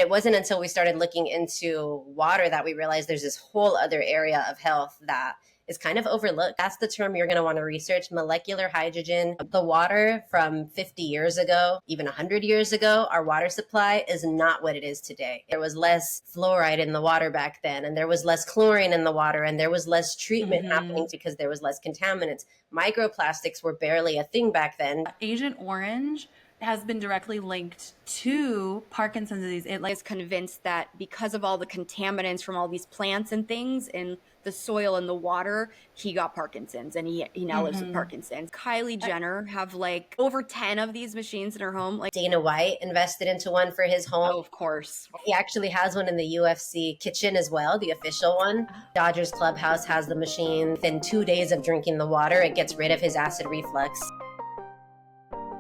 It wasn't until we started looking into water that we realized there's this whole other area of health that is kind of overlooked. That's the term you're going to want to research: molecular hydrogen. The water from 50 years ago, even 100 years ago, our water supply is not what it is today. There was less fluoride in the water back then, and there was less chlorine in the water, and there was less treatment happening because there was less contaminants. Microplastics were barely a thing back then. Agent Orange has been directly linked to Parkinson's disease. It is convinced that because of all the contaminants from all these plants and things in the soil and the water, he got Parkinson's, and he now lives with Parkinson's. Kylie Jenner have like over 10 of these machines in her home. Like Dana White invested into one for his home. Oh, of course. He actually has one in the UFC kitchen as well, the official one. Dodgers clubhouse has the machine. Within 2 days of drinking the water, it gets rid of his acid reflux.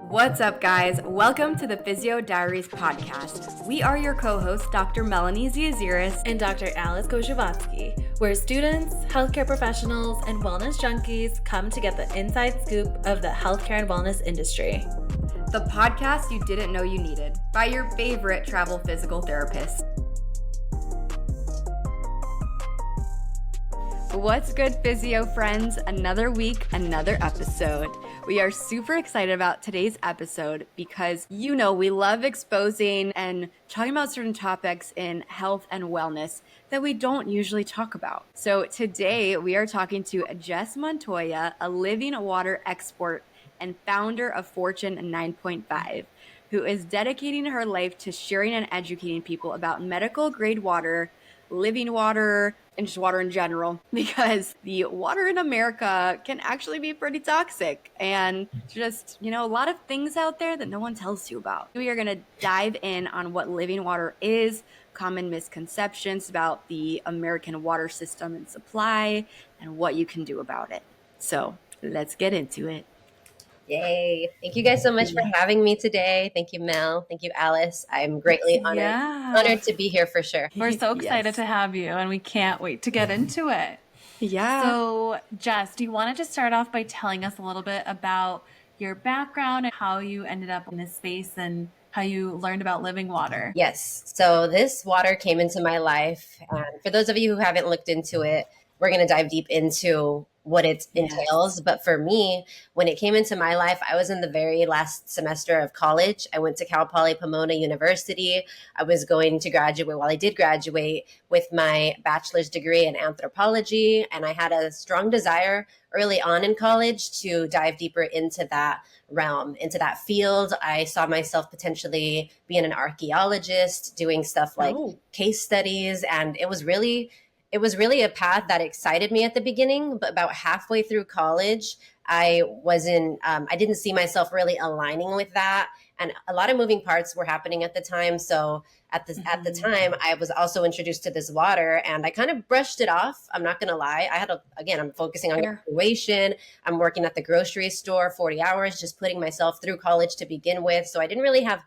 What's up, guys? Welcome to the Physio Diaries podcast. We are your co-hosts, Dr. Melanie Ziaziris and Dr. Alice Gojavatsky, where students, healthcare professionals, and wellness junkies come to get the inside scoop of the healthcare and wellness industry. The podcast you didn't know you needed, by your favorite travel physical therapist. What's good, physio friends? Another week, another episode. We are super excited about today's episode because, you know, we love exposing and talking about certain topics in health and wellness that we don't usually talk about. So today we are talking to Jess Montoya, a living water expert and founder of Fortune 9.5, who is dedicating her life to sharing and educating people about medical grade water, living water, and just water in general, because the water in America can actually be pretty toxic and just, you know, a lot of things out there that no one tells you about. We are going to dive in on what living water is, common misconceptions about the American water system and supply, and what you can do about it. So let's get into it. Yay. Thank you guys so much for having me today. Thank you, Mel. Thank you, Alice. I'm greatly honored to be here for sure. We're so excited to have you, and we can't wait to get into it. Yeah. So, Jess, do you want to just start off by telling us a little bit about your background and how you ended up in this space and how you learned about living water? Yes. So this water came into my life. And for those of you who haven't looked into it, we're going to dive deep into what it entails. Yes. But for me, when it came into my life, I was in the very last semester of college. I went to Cal Poly Pomona University. I was going to graduate, well, I did graduate with my bachelor's degree in anthropology. And I had a strong desire early on in college to dive deeper into that realm, into that field. I saw myself potentially being an archaeologist, doing stuff like case studies. And it was really a path that excited me at the beginning, but about halfway through college, I didn't see myself really aligning with that. And a lot of moving parts were happening at the time. So at the time, I was also introduced to this water and I kind of brushed it off. I'm not going to lie. I'm focusing on graduation. I'm working at the grocery store 40 hours, just putting myself through college to begin with. So I didn't really have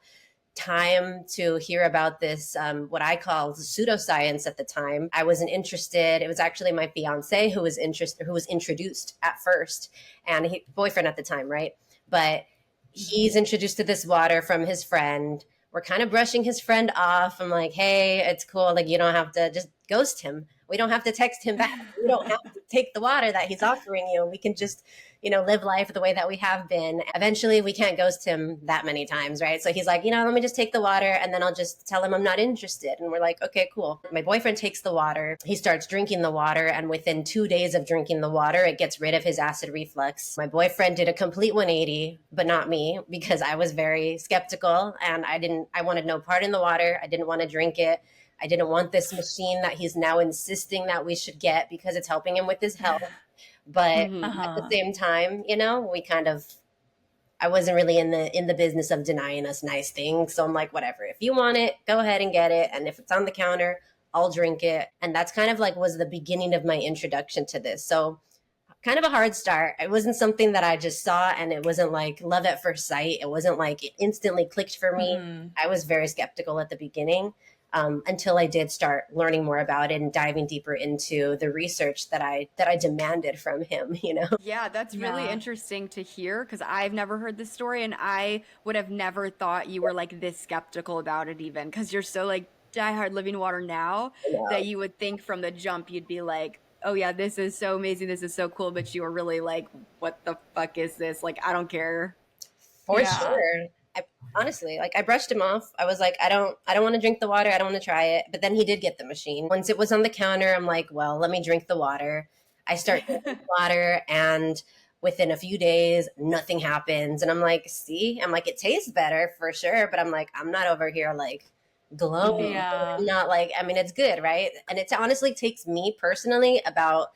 time to hear about this, what I call pseudoscience at the time. I wasn't interested. It was actually my fiance who was introduced at first, and boyfriend at the time, right? But he's introduced to this water from his friend. We're kind of brushing his friend off. I'm like, hey, it's cool. Like, you don't have to just ghost him. We don't have to text him back. We don't have to take the water that he's offering you. We can just, live life the way that we have been. Eventually, we can't ghost him that many times, right? So he's like, let me just take the water and then I'll just tell him I'm not interested. And we're like, okay, cool. My boyfriend takes the water. He starts drinking the water. And within 2 days of drinking the water, it gets rid of his acid reflux. My boyfriend did a complete 180, but not me, because I was very skeptical and I wanted no part in the water. I didn't want to drink it. I didn't want this machine that he's now insisting that we should get because it's helping him with his health. But at the same time, I wasn't really in the business of denying us nice things. So I'm like, whatever, if you want it, go ahead and get it. And if it's on the counter, I'll drink it. And that's kind of like was the beginning of my introduction to this. So kind of a hard start. It wasn't something that I just saw and it wasn't like love at first sight. It wasn't like it instantly clicked for me. I was very skeptical at the beginning. Until I did start learning more about it and diving deeper into the research that I demanded from him, Yeah, that's really interesting to hear because I've never heard this story and I would have never thought you were like this skeptical about it even because you're so like diehard living water now that you would think from the jump you'd be like, oh yeah, this is so amazing, this is so cool, but you were really like, what the fuck is this? Like, I don't care. For sure. Honestly, like, I brushed him off. I was like, I don't want to drink the water. I don't want to try it. But then he did get the machine. Once it was on the counter, I'm like, well, let me drink the water. I start drinking water, and within a few days, nothing happens. And I'm like, see, I'm like, it tastes better for sure. But I'm like, I'm not over here like glowing. Yeah. I'm not like, I mean, it's good, right? And it honestly takes me personally about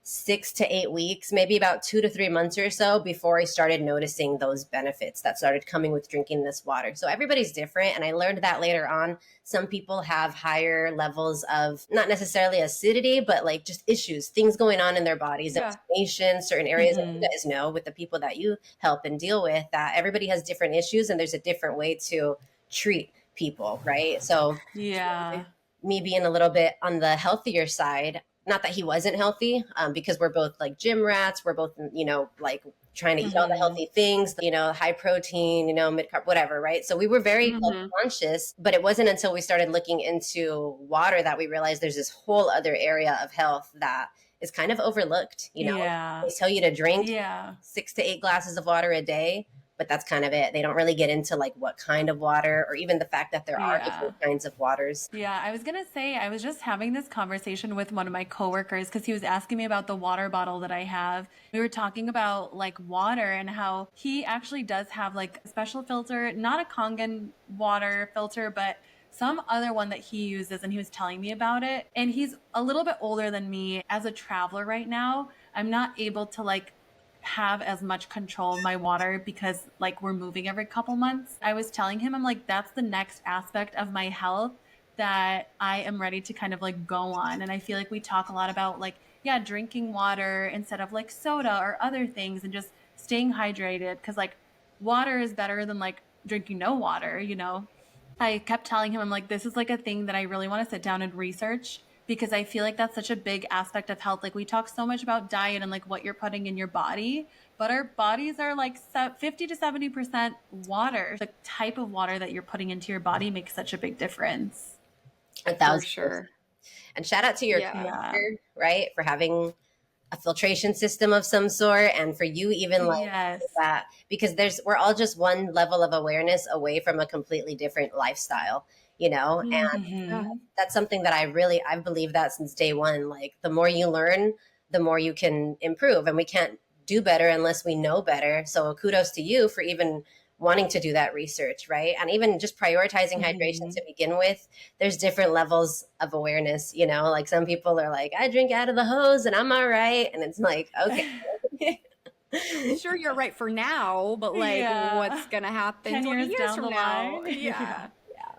6 to 8 weeks, maybe about 2 to 3 months or so before I started noticing those benefits that started coming with drinking this water. So everybody's different. And I learned that later on. Some people have higher levels of not necessarily acidity, but like just issues, things going on in their bodies, inflammation, certain areas that you guys know with the people that you help and deal with, that everybody has different issues and there's a different way to treat people, right? So me being a little bit on the healthier side, not that he wasn't healthy, because we're both like gym rats. We're both, like trying to eat all the healthy things, high protein, mid carb, whatever. Right. So we were very health conscious, but it wasn't until we started looking into water that we realized there's this whole other area of health that is kind of overlooked. They tell you to drink 6 to 8 glasses of water a day, but that's kind of it. They don't really get into like what kind of water, or even the fact that there are different kinds of waters. Yeah, I was going to say, I was just having this conversation with one of my coworkers because he was asking me about the water bottle that I have. We were talking about like water and how he actually does have like a special filter, not a Kangen water filter, but some other one that he uses, and he was telling me about it. And he's a little bit older than me. As a traveler right now, I'm not able to like have as much control of my water because like we're moving every couple months. I was telling him, I'm like, that's the next aspect of my health that I am ready to kind of like go on. And I feel like we talk a lot about like, drinking water instead of like soda or other things, and just staying hydrated, because like water is better than like drinking no water, I kept telling him, I'm like, this is like a thing that I really want to sit down and research, because I feel like that's such a big aspect of health. Like we talk so much about diet and like what you're putting in your body, but our bodies are like 50 to 70% water. The type of water that you're putting into your body makes such a big difference. 1,000%. For sure. And shout out to your doctor, right, for having a filtration system of some sort, and for you even like that, because we're all just one level of awareness away from a completely different lifestyle. And that's something that I've believed that since day one. Like the more you learn, the more you can improve, and we can't do better unless we know better. So kudos to you for even wanting to do that research, right? And even just prioritizing hydration to begin with. There's different levels of awareness, like some people are like, I drink out of the hose and I'm all right. And it's like, okay. Sure, you're right for now, but like what's going to happen 10 20 years from now?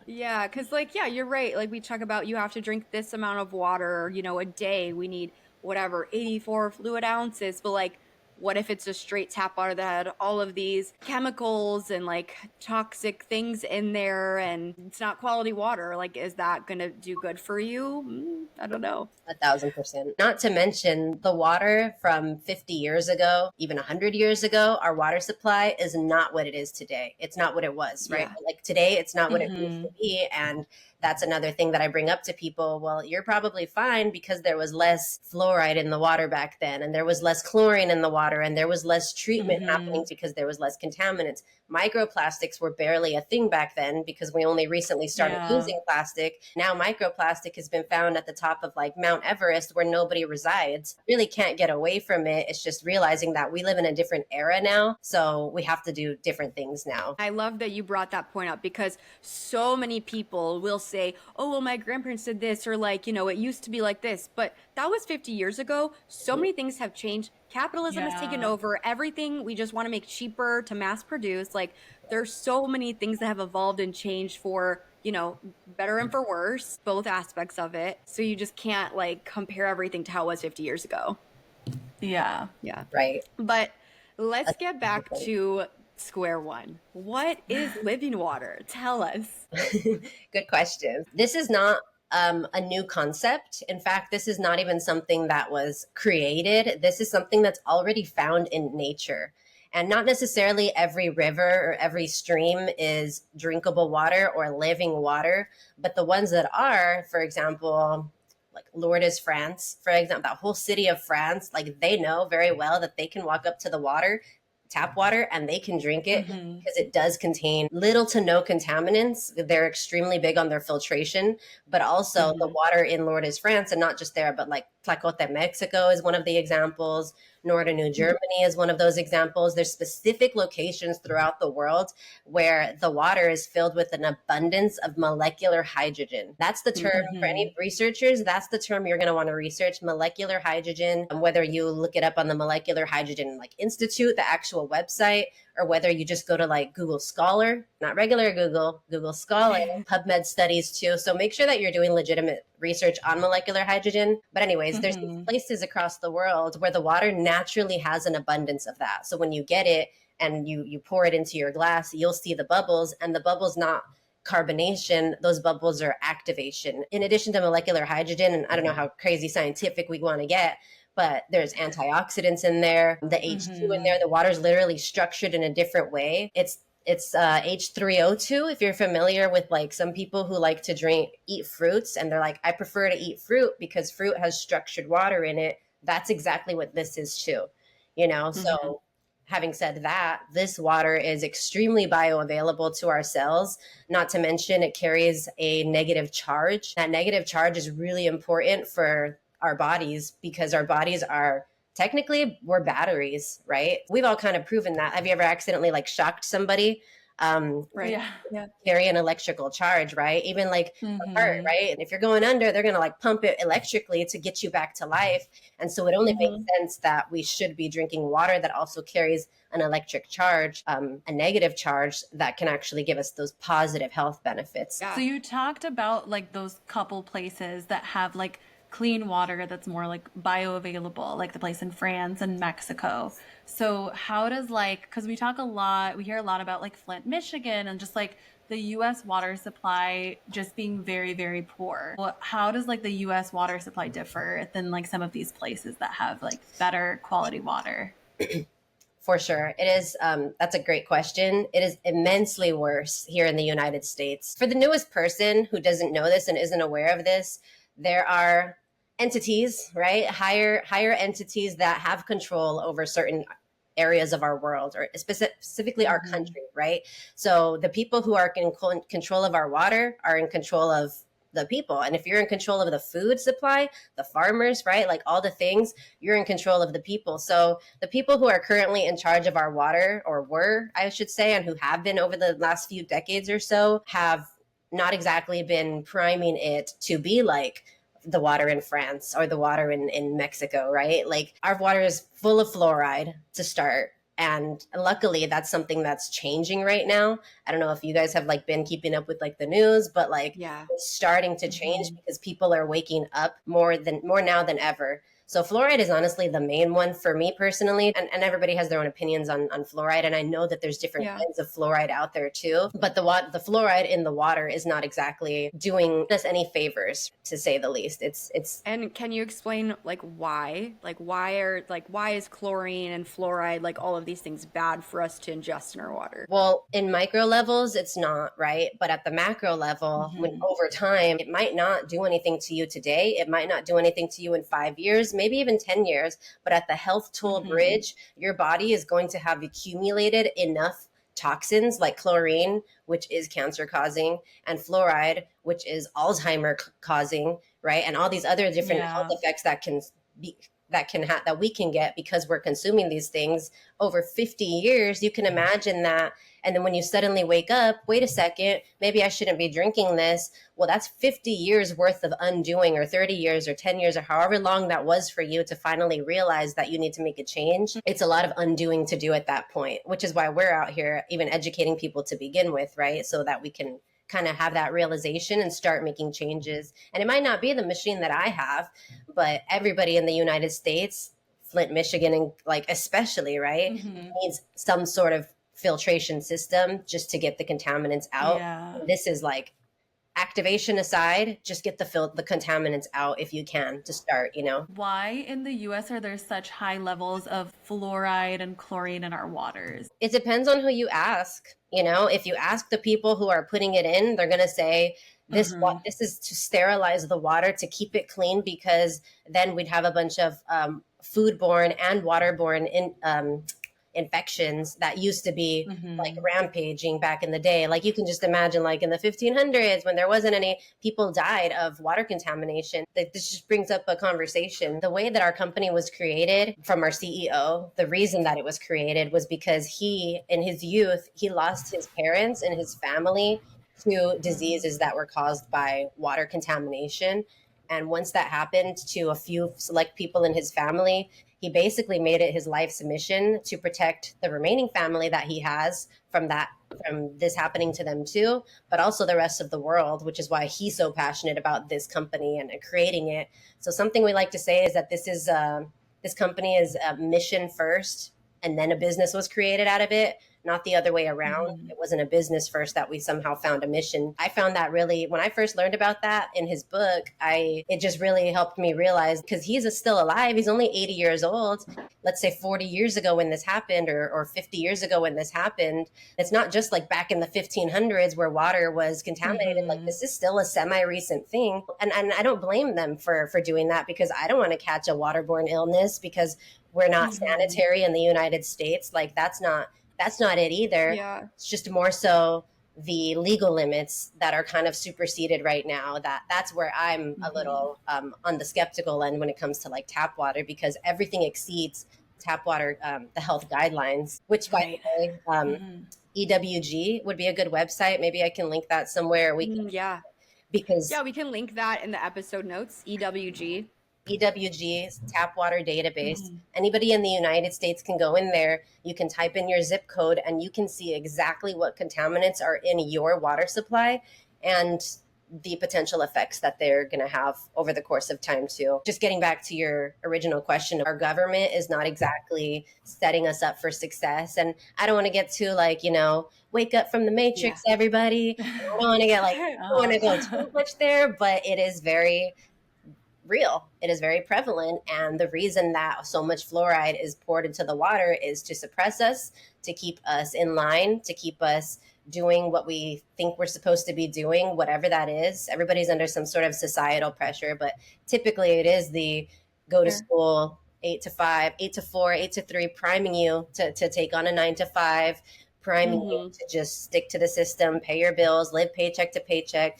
Yeah. Because like, you're right. Like we talk about, you have to drink this amount of water, a day. We need whatever, 84 fluid ounces. But like, what if it's a straight tap water that had all of these chemicals and like toxic things in there, and it's not quality water? Like, is that going to do good for you? I don't know. 1,000%. Not to mention the water from 50 years ago, even 100 years ago, our water supply is not what it is today. It's not what it was, right? But like today, it's not what it used to be. And that's another thing that I bring up to people. Well, you're probably fine because there was less fluoride in the water back then, and there was less chlorine in the water, and there was less treatment happening because there was less contaminants. Microplastics were barely a thing back then because we only recently started using plastic. Now microplastic has been found at the top of like Mount Everest, where nobody resides. Really can't get away from it. It's just realizing that we live in a different era now. So we have to do different things now. I love that you brought that point up, because so many people will say, oh, well, my grandparents did this, or like, it used to be like this, but that was 50 years ago. So many things have changed. Capitalism has taken over everything. We just want to make cheaper to mass produce. Like there's so many things that have evolved and changed for, better and for worse, both aspects of it. So you just can't like compare everything to how it was 50 years ago. Yeah. Right. But let's get back to square one. What is living water? Tell us. Good question. This is not a new concept. In fact, this is not even something that was created. This is something that's already found in nature. And not necessarily every river or every stream is drinkable water or living water, but the ones that are, for example, like Lourdes, France, for example, that whole city of France, like they know very well that they can walk up to the water, tap water, and they can drink it because it does contain little to no contaminants. They're extremely big on their filtration, but also the water in Lourdes, France, and not just there, but like Tlacote, Mexico is one of the examples. Norderney, Germany is one of those examples. There's specific locations throughout the world where the water is filled with an abundance of molecular hydrogen. That's the term for any researchers. That's the term you're going to want to research, molecular hydrogen. Whether you look it up on the Molecular Hydrogen like Institute, the actual website, or whether you just go to like Google Scholar, not regular Google, Google Scholar, PubMed studies too. So make sure that you're doing legitimate research on molecular hydrogen. But anyways, there's these places across the world where the water naturally has an abundance of that. So when you get it and you pour it into your glass, you'll see the bubbles, and the bubbles not carbonation, those bubbles are activation. In addition to molecular hydrogen, and I don't know how crazy scientific we want to get, but there's antioxidants in there, the H2 in there. The water's literally structured in a different way. It's H3O2. If you're familiar with like some people who like to eat fruits, and they're like, I prefer to eat fruit because fruit has structured water in it. That's exactly what this is too, you know? So having said that, this water is extremely bioavailable to our cells, not to mention it carries a negative charge. That negative charge is really important for our bodies because our bodies are technically, we're batteries, right? We've all kind of proven that. Have you ever accidentally like shocked somebody? Right. Yeah. Carry an electrical charge, right? Even like a heart, right? And if you're going under, they're going to like pump it electrically to get you back to life. And so it only makes sense that we should be drinking water that also carries an electric charge, a negative charge that can actually give us those positive health benefits. Yeah. So you talked about like those couple places that have like clean water that's more like bioavailable, like the place in France and Mexico. So how does like, because we hear a lot about like Flint, Michigan, and just like the US water supply just being very, very poor. Well, how does like the US water supply differ than like some of these places that have like better quality water? For sure. It is. That's a great question. It is immensely worse here in the United States. For the newest person who doesn't know this and isn't aware of this, there are entities, right? Higher entities that have control over certain areas of our world, or specifically our country, right? So the people who are in control of our water are in control of the people. And if you're in control of the food supply, the farmers, right? Like all the things, you're in control of the people. So the people who are currently in charge of our water, or were, I should say, and who have been over the last few decades or so, have not exactly been priming it to be like the water in France or the water in Mexico, right? Like our water is full of fluoride to start. And luckily that's something that's changing right now. I don't know if you guys have like been keeping up with like the news, but like it's starting to change because people are waking up more now than ever. So fluoride is honestly the main one for me personally. And everybody has their own opinions on fluoride. And I know that there's different kinds of fluoride out there too. But the fluoride in the water is not exactly doing us any favors, to say the least. It's And can you explain like why? Like why is chlorine and fluoride, like all of these things, bad for us to ingest in our water? Well, in micro levels, it's not, right? But at the macro level, when over time, it might not do anything to you today. It might not do anything to you in 5 years, maybe even 10 years. But at the health toll bridge, your body is going to have accumulated enough toxins like chlorine, which is cancer causing, and fluoride, which is Alzheimer causing, right? And all these other different health effects that we can get because we're consuming these things over 50 years. You can imagine that. And then when you suddenly wake up, wait a second, maybe I shouldn't be drinking this. Well, that's 50 years worth of undoing, or 30 years or 10 years or however long that was for you to finally realize that you need to make a change. It's a lot of undoing to do at that point, which is why we're out here even educating people to begin with, right? So that we can kind of have that realization and start making changes. And it might not be the machine that I have, but everybody in the United States, Flint, Michigan, and like especially, right, needs some sort of filtration system just to get the contaminants out. This is like activation aside, just get the contaminants out if you can to start, you know. Why in the US are there such high levels of fluoride and chlorine in our waters? It depends on who you ask. You know, if you ask the people who are putting it in, they're going to say this is to sterilize the water to keep it clean, because then we'd have a bunch of foodborne and waterborne infections that used to be like rampaging back in the day. Like you can just imagine, like in the 1500s, when there wasn't any, people died of water contamination. This just brings up a conversation. The way that our company was created from our CEO, the reason that it was created was because he, in his youth, he lost his parents and his family to diseases that were caused by water contamination. And once that happened to a few select people in his family, he basically made it his life's mission to protect the remaining family that he has from this happening to them too, but also the rest of the world, which is why he's so passionate about this company and creating it. So something we like to say is that this company is a mission first, and then a business was created out of it, not the other way around. It wasn't a business first that we somehow found a mission. I found that really, when I first learned about that in his book, it just really helped me realize, because he's still alive. He's only 80 years old. Let's say 40 years ago when this happened, or 50 years ago when this happened. It's not just like back in the 1500s where water was contaminated. Like this is still a semi-recent thing. And I don't blame them for doing that, because I don't want to catch a waterborne illness because we're not sanitary in the United States. Like that's not it either. Yeah. It's just more so the legal limits that are kind of superseded right now. That's where I'm a little on the skeptical end when it comes to like tap water, because everything exceeds tap water, the health guidelines, which by the way, EWG would be a good website. Maybe I can link that somewhere. We can, because we can link that in the episode notes. EWG's tap water database. Anybody in the United States can go in there. You can type in your zip code and you can see exactly what contaminants are in your water supply and the potential effects that they're going to have over the course of time too. Just getting back to your original question, our government is not exactly setting us up for success. And I don't want to get too like, wake up from the matrix, everybody. I don't want to get like, I don't want to go too much there, but it is very real. It is very prevalent. And the reason that so much fluoride is poured into the water is to suppress us, to keep us in line, to keep us doing what we think we're supposed to be doing, whatever that is. Everybody's under some sort of societal pressure, but typically it is the go to school 8 to 5, 8 to 4, 8 to 3, priming you to take on a 9 to 5, priming you to just stick to the system, pay your bills, live paycheck to paycheck,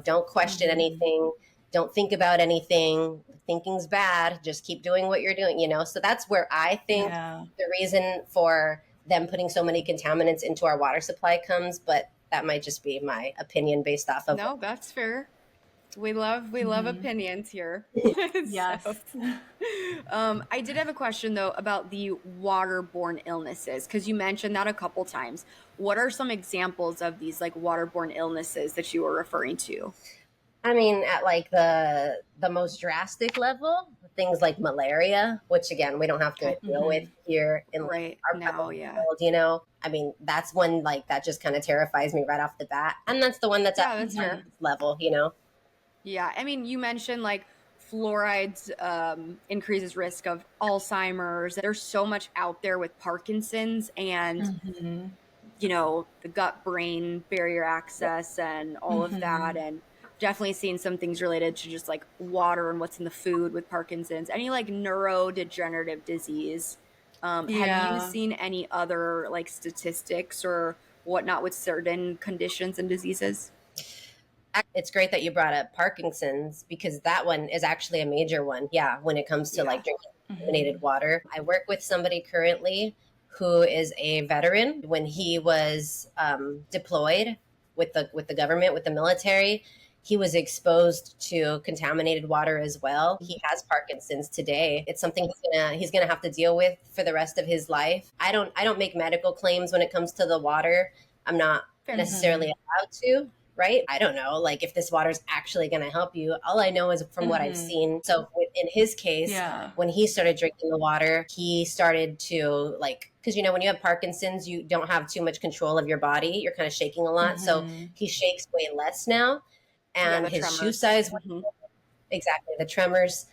don't question anything. Don't think about anything. Thinking's bad. Just keep doing what you're doing, So that's where I think the reason for them putting so many contaminants into our water supply comes, but that might just be my opinion based off of. No, that's fair. We love opinions here. Yes. I did have a question though about the waterborne illnesses, because you mentioned that a couple times. What are some examples of these like waterborne illnesses that you were referring to? I mean, at like the most drastic level, things like malaria, which again, we don't have to deal with here in our world, I mean, that's one like that just kind of terrifies me right off the bat. And that's the one that's at the level, Yeah. I mean, you mentioned like fluorides increases risk of Alzheimer's. There's so much out there with Parkinson's and, the gut-brain barrier access and all of that. And definitely seen some things related to just like water and what's in the food with Parkinson's, any like neurodegenerative disease. Have you seen any other like statistics or whatnot with certain conditions and diseases? It's great that you brought up Parkinson's, because that one is actually a major one. Yeah. When it comes to like drinking contaminated water, I work with somebody currently who is a veteran. When he was deployed with the government, with the military, he was exposed to contaminated water as well. He has Parkinson's today. It's something he's gonna have to deal with for the rest of his life. I don't make medical claims when it comes to the water. I'm not necessarily allowed to, right? I don't know, like if this water is actually going to help you. All I know is from what I've seen. So in his case, when he started drinking the water, he started to because when you have Parkinson's, you don't have too much control of your body. You're kind of shaking a lot. So he shakes way less now. and the his shoe tremors. size Mhm. exactly, the tremors.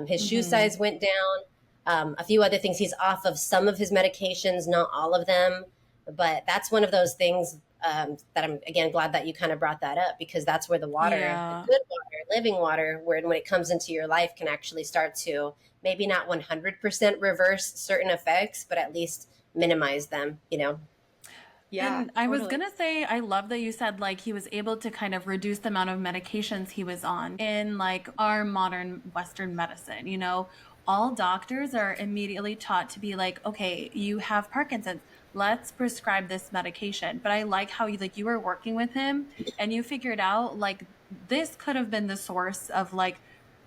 His shoe size went down. A few other things. He's off of some of his medications, not all of them. But that's one of those things that I'm, again, glad that you kind of brought that up, because that's where the water, the Yeah. good water, living water, where when it comes into your life can actually start to maybe not 100% reverse certain effects, but at least minimize them, you know? Yeah, And I was totally. gonna say, I love that you said like he was able to kind of reduce the amount of medications he was on in like our modern Western medicine. You know, all doctors are immediately taught to be like, okay, you have Parkinson's. Let's prescribe this medication. But I like how you were working with him and you figured out like this could have been the source of like,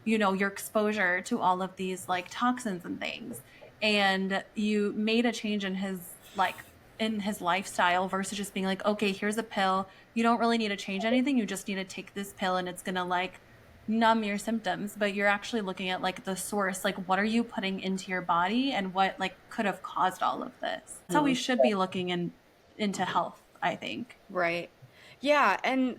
your exposure to all of these like toxins and things. And you made a change in his lifestyle versus just being like, okay, here's a pill. You don't really need to change anything. You just need to take this pill and it's going to like numb your symptoms. But you're actually looking at like the source, like what are you putting into your body and what like could have caused all of this. That's how we should be looking into health, I think. Right. Yeah. And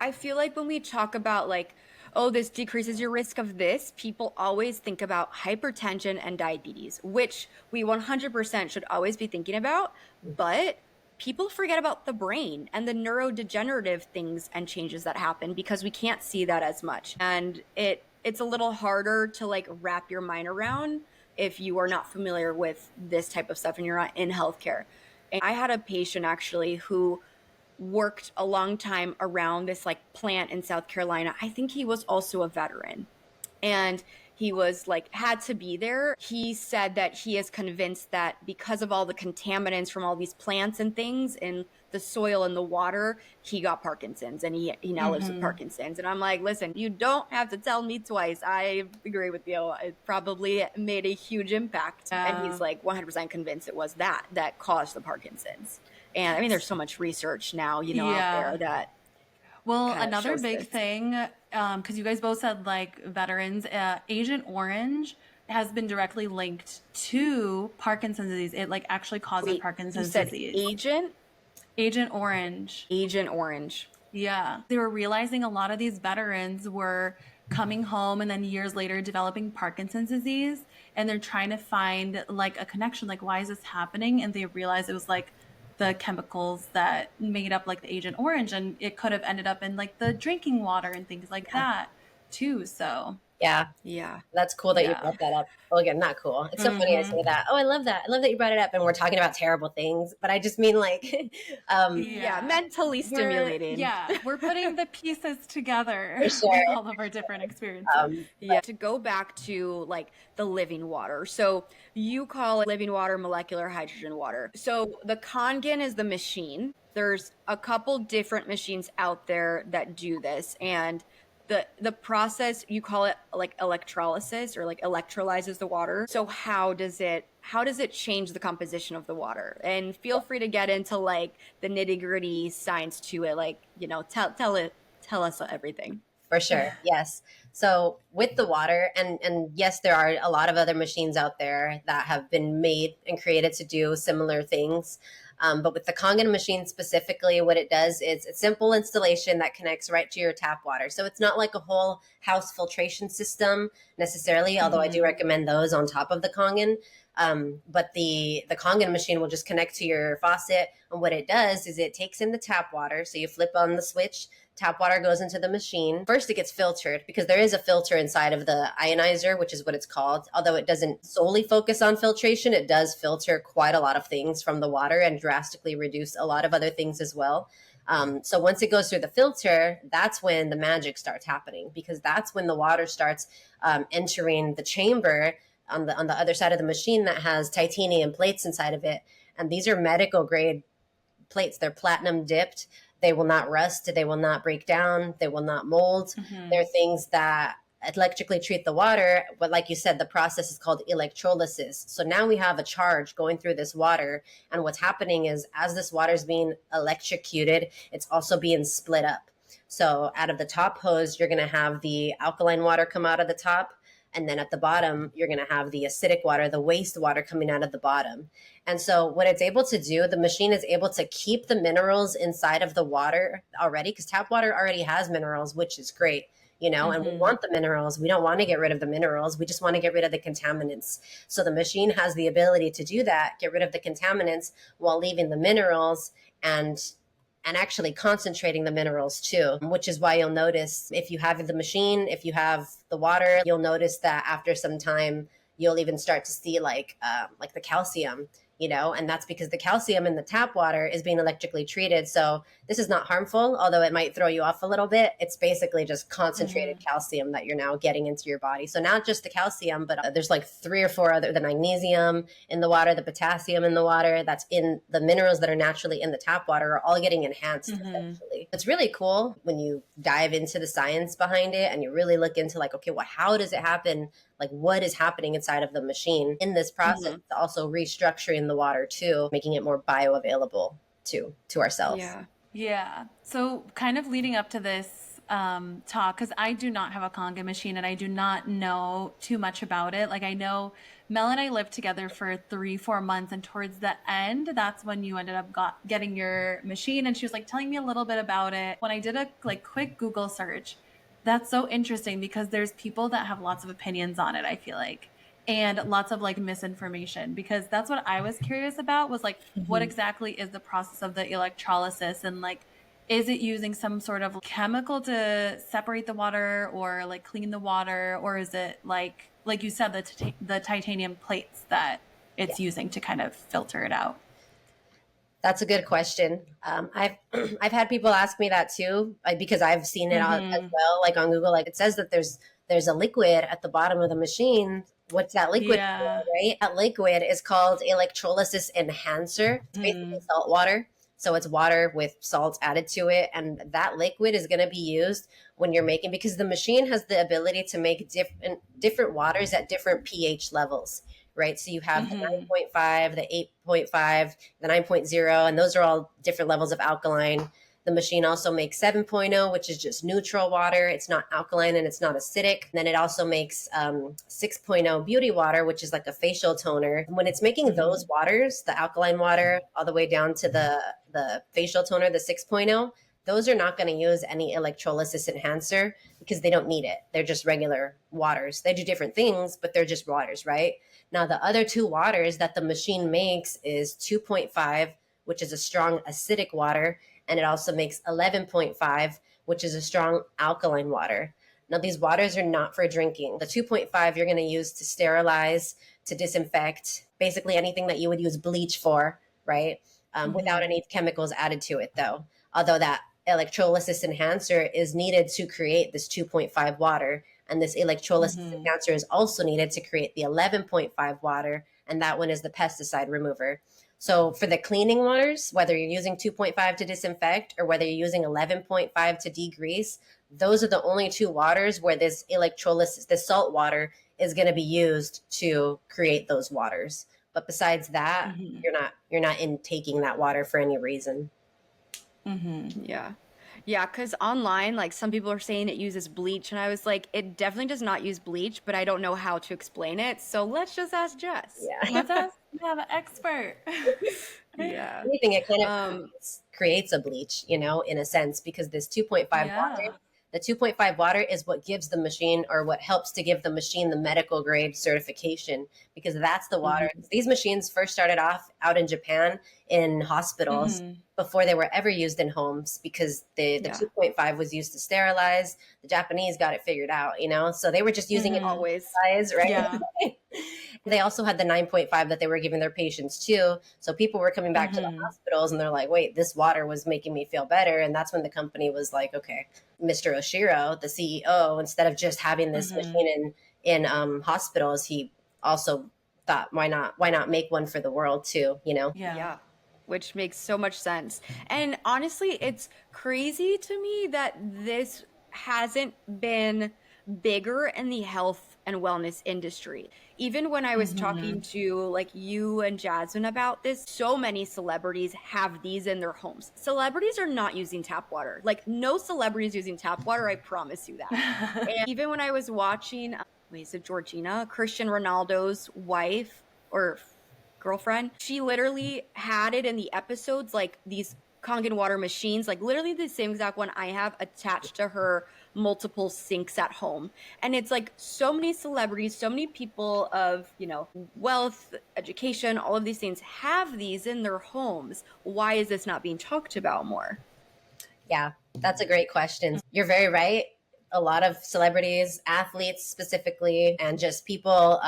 I feel like when we talk about like, oh, this decreases your risk of this, people always think about hypertension and diabetes, which we 100% should always be thinking about. But people forget about the brain and the neurodegenerative things and changes that happen because we can't see that as much. And it's a little harder to like wrap your mind around if you are not familiar with this type of stuff and you're not in healthcare. And I had a patient actually who worked a long time around this like plant in South Carolina. I think he was also a veteran. And he was like, had to be there. He said that he is convinced that because of all the contaminants from all these plants and things in the soil and the water, he got Parkinson's and he now lives with Parkinson's. And I'm like, listen, you don't have to tell me twice. I agree with you. It probably made a huge impact. And he's like 100% convinced it was that caused the Parkinson's. And I mean, there's so much research now, out there that Well, kind of another shows big this. thing, because you guys both said like veterans, Agent Orange has been directly linked to Parkinson's disease. It like actually causes Wait, you Parkinson's said disease. Agent Orange. Agent Orange. Yeah. They were realizing a lot of these veterans were coming home and then years later developing Parkinson's disease. And they're trying to find like a connection, like, why is this happening? And they realized it was like the chemicals that made up like the Agent Orange. And it could have ended up in like the drinking water and things like that too. So Yeah. Yeah. That's cool that you yeah. brought that up. Well, again, not cool. It's so funny I say that. Oh, I love that. I love that you brought it up and we're talking about terrible things. But I just mean like, Yeah. Mentally stimulating. We're putting the pieces together For sure. with all of our different experiences. Yeah. To go back to like the living water. So you call it living water, molecular hydrogen water. So the Kangen is the machine. There's a couple different machines out there that do this. And the process, you call it like electrolysis or like electrolyzes the water. So how does it change the composition of the water? And feel free to get into like the nitty-gritty science to it. Like, tell us everything. For sure. Yes. So with the water, and yes, there are a lot of other machines out there that have been made and created to do similar things. But with the Kangen machine specifically, what it does is a simple installation that connects right to your tap water. So it's not like a whole house filtration system necessarily, although I do recommend those on top of the Kangen. But the Kangen machine will just connect to your faucet. And what it does is it takes in the tap water. So you flip on the switch, tap water goes into the machine. First, it gets filtered because there is a filter inside of the ionizer, which is what it's called. Although it doesn't solely focus on filtration, it does filter quite a lot of things from the water and drastically reduce a lot of other things as well. So once it goes through the filter, that's when the magic starts happening, because that's when the water starts entering the chamber on the other side of the machine that has titanium plates inside of it. And these are medical grade plates. They're platinum dipped. They will not rust. They will not break down. They will not mold. They're things that electrically treat the water. But like you said, the process is called electrolysis. So now we have a charge going through this water. And what's happening is as this water is being electrocuted, it's also being split up. So out of the top hose, you're going to have the alkaline water come out of the top. And then at the bottom, you're going to have the acidic water, the wastewater coming out of the bottom. And so what it's able to do, the machine is able to keep the minerals inside of the water already, because tap water already has minerals, which is great. And we want the minerals. We don't want to get rid of the minerals. We just want to get rid of the contaminants. So the machine has the ability to do that, get rid of the contaminants while leaving the minerals and actually concentrating the minerals too, which is why you'll notice if you have the machine, if you have the water, you'll notice that after some time, you'll even start to see like the calcium, and that's because the calcium in the tap water is being electrically treated. So this is not harmful, although it might throw you off a little bit. It's basically just concentrated calcium that you're now getting into your body. So not just the calcium, but there's like 3 or 4 other, the magnesium in the water, the potassium in the water, that's in the minerals that are naturally in the tap water are all getting enhanced essentially. It's really cool when you dive into the science behind it and you really look into like, okay, well, how does it happen? Like what is happening inside of the machine in this process, also restructuring the water too, making it more bioavailable to ourselves. Yeah. So kind of leading up to this talk, because I do not have a Kangen machine and I do not know too much about it. Like I know Mel and I lived together for 3-4 months, and towards the end, that's when you ended up getting your machine. And she was like telling me a little bit about it. When I did a quick Google search, that's so interesting because there's people that have lots of opinions on it, I feel like, and lots of misinformation, because that's what I was curious about was what exactly is the process of the electrolysis, and is it using some sort of chemical to separate the water or clean the water, or is it like you said, the titanium plates that it's using to kind of filter it out? That's a good question. I've had people ask me that too, because I've seen it as well, on Google. It says that there's a liquid at the bottom of the machine. What's that liquid for, right? That liquid is called electrolysis enhancer. It's basically salt water. So it's water with salt added to it. And that liquid is going to be used when you're making, because the machine has the ability to make different waters at different pH levels, right? So you have the 9.5, the 8.5, the 9.0, and those are all different levels of alkaline. The machine also makes 7.0, which is just neutral water. It's not alkaline and it's not acidic. And then it also makes 6.0 beauty water, which is like a facial toner. When it's making those waters, the alkaline water, all the way down to the facial toner, the 6.0, those are not going to use any electrolysis enhancer because they don't need it. They're just regular waters. They do different things, but they're just waters, right? Now, the other 2 waters that the machine makes is 2.5, which is a strong acidic water, and it also makes 11.5, which is a strong alkaline water. Now, these waters are not for drinking. The 2.5 you're going to use to sterilize, to disinfect, basically anything that you would use bleach for, right? Without any chemicals added to it, though. Although that electrolysis enhancer is needed to create this 2.5 water, and this electrolysis enhancer is also needed to create the 11.5 water, and that one is the pesticide remover. So for the cleaning waters, whether you're using 2.5 to disinfect or whether you're using 11.5 to degrease, those are the only 2 waters where this electrolysis, this salt water, is going to be used to create those waters. But besides that, you're not intaking that water for any reason. Yeah, because online, some people are saying it uses bleach, and I was like, it definitely does not use bleach, but I don't know how to explain it. So let's just ask Jess. Yeah. Let's ask an expert. Anything, it kind of creates a bleach, in a sense, because this 2.5 water, the 2.5 water is what gives the machine, or what helps to give the machine, the medical grade certification, because that's the water. These machines first started off out in Japan in hospitals before they were ever used in homes, because the 2.5 was used to sterilize. The Japanese got it figured out, so they were just using it always, right? Yeah. They also had the 9.5 that they were giving their patients too. So people were coming back to the hospitals and they're like, wait, this water was making me feel better. And that's when the company was like, okay, Mr. Oshiro, the CEO, instead of just having this machine in hospitals, he also thought, why not make one for the world too, Yeah. Which makes so much sense. And honestly, it's crazy to me that this hasn't been bigger in the health and wellness industry. Even when I was talking to you and Jasmine about this, so many celebrities have these in their homes. Celebrities are not using tap water. No celebrities using tap water, I promise you that. And even when I was watching wait, is it Georgina? Cristiano Ronaldo's wife or girlfriend. She literally had it in the episodes, like these Kangen water machines, like literally the same exact one I have attached to her multiple sinks at home. And it's like so many celebrities, so many people of, wealth, education, all of these things have these in their homes. Why is this not being talked about more? Yeah, that's a great question. You're very right. A lot of celebrities, athletes specifically, and just people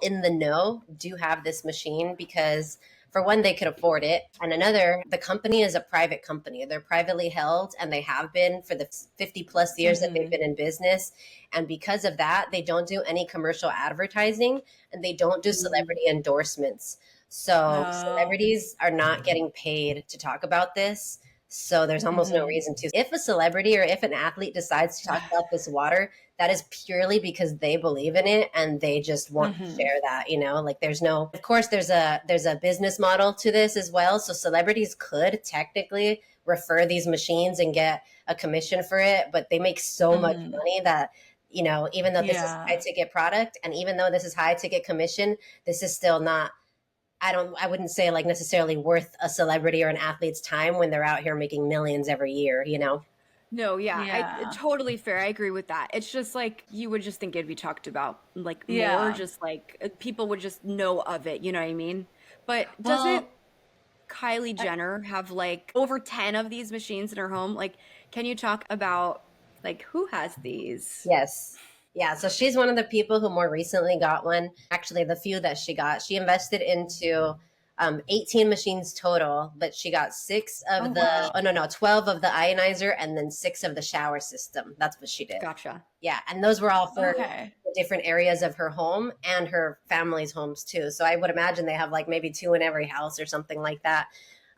in the know do have this machine because for one, they could afford it. And another, the company is a private company. They're privately held and they have been for the 50 plus years that they've been in business. And because of that, they don't do any commercial advertising and they don't do celebrity endorsements. So celebrities are not getting paid to talk about this. So there's almost no reason to. If a celebrity or if an athlete decides to talk about this water, that is purely because they believe in it and they just want to share that, like there's no, of course there's a business model to this as well. So celebrities could technically refer these machines and get a commission for it, but they make so much money that, even though this is high ticket product and even though this is high ticket commission, this is still not, I wouldn't say like necessarily worth a celebrity or an athlete's time when they're out here making millions every year, No, yeah. Totally fair. I agree with that. It's just like you would just think it'd be talked about like more, just like people would just know of it. You know what I mean? But doesn't Kylie Jenner have like over 10 of these machines in her home? Like, can you talk about like who has these? Yes. Yeah, so she's one of the people who more recently got one. Actually, the few that she got, she invested into 18 machines total, but she got 12 of the ionizer and then 6 of the shower system. That's what she did. Gotcha. Yeah, and those were all for the different areas of her home and her family's homes too. So I would imagine they have like maybe 2 in every house or something like that.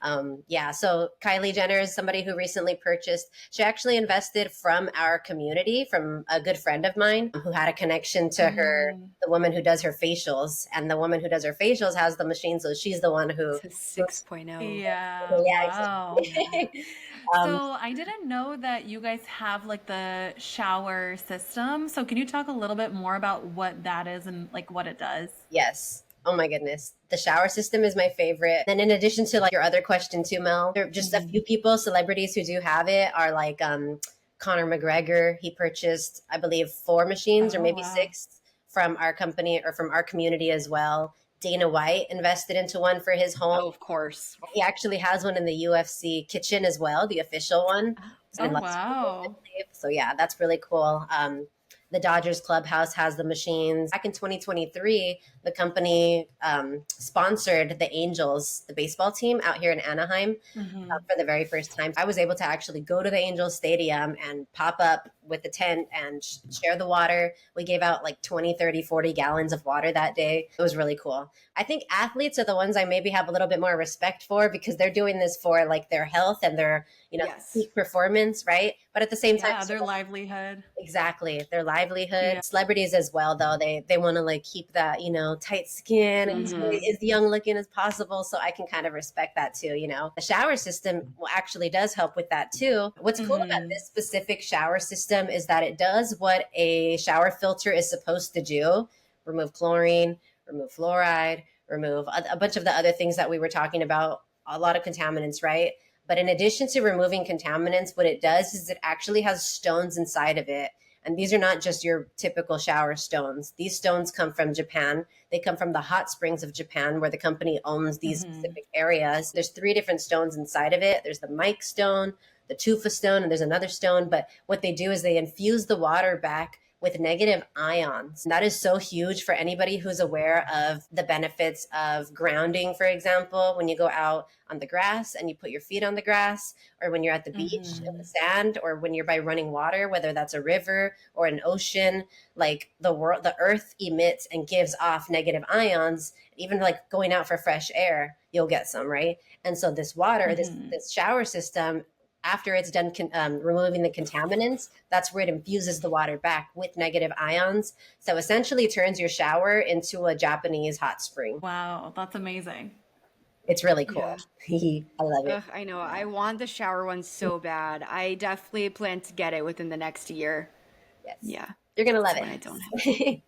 So Kylie Jenner is somebody who recently purchased. She actually invested from our community, from a good friend of mine who had a connection to her, the woman who does her facials, and the woman who does her facials has the machine, so she's the one who. It's a 6.0. Yeah. Wow. So I didn't know that you guys have like the shower system. So can you talk a little bit more about what that is and like what it does? Yes. Oh my goodness. The shower system is my favorite. And in addition to like your other question too, Mel, there are just a few people, celebrities who do have it are like Conor McGregor. He purchased, I believe, 4 machines or maybe 6 from our company or from our community as well. Dana White invested into one for his home. Oh, of course. He actually has one in the UFC kitchen as well, the official one. Wow. So yeah, that's really cool. The Dodgers clubhouse has the machines. Back in 2023, the company sponsored the Angels, the baseball team out here in Anaheim for the very first time. I was able to actually go to the Angels stadium and pop up with the tent and share the water. We gave out like 20, 30, 40 gallons of water that day. It was really cool. I think athletes are the ones I maybe have a little bit more respect for because they're doing this for like their health and their, peak performance, right? But at the same time, their livelihood. Exactly. Their livelihood. Yeah. Celebrities as well, though, they want to like keep that, tight skin and as young looking as possible. So I can kind of respect that too, The shower system actually does help with that too. What's cool about this specific shower system is that it does what a shower filter is supposed to do. Remove chlorine, remove fluoride, remove a bunch of the other things that we were talking about, a lot of contaminants, right? But in addition to removing contaminants, what it does is it actually has stones inside of it. And these are not just your typical shower stones. These stones come from Japan. They come from the hot springs of Japan where the company owns these specific areas. There's 3 different stones inside of it. There's the Mike stone, the tufa stone, and there's another stone. But what they do is they infuse the water back with negative ions. And that is so huge for anybody who's aware of the benefits of grounding, for example, when you go out on the grass and you put your feet on the grass, or when you're at the beach in the sand, or when you're by running water, whether that's a river or an ocean, like the earth emits and gives off negative ions. Even like going out for fresh air, you'll get some, right? And so this water, this shower system, after it's done removing the contaminants, that's where it infuses the water back with negative ions. So essentially turns your shower into a Japanese hot spring. Wow, that's amazing. It's really cool. Yeah. I love it. I know. I want the shower one so bad. I definitely plan to get it within the next year. Yes. Yeah. You're going to love That's it. why I don't have it.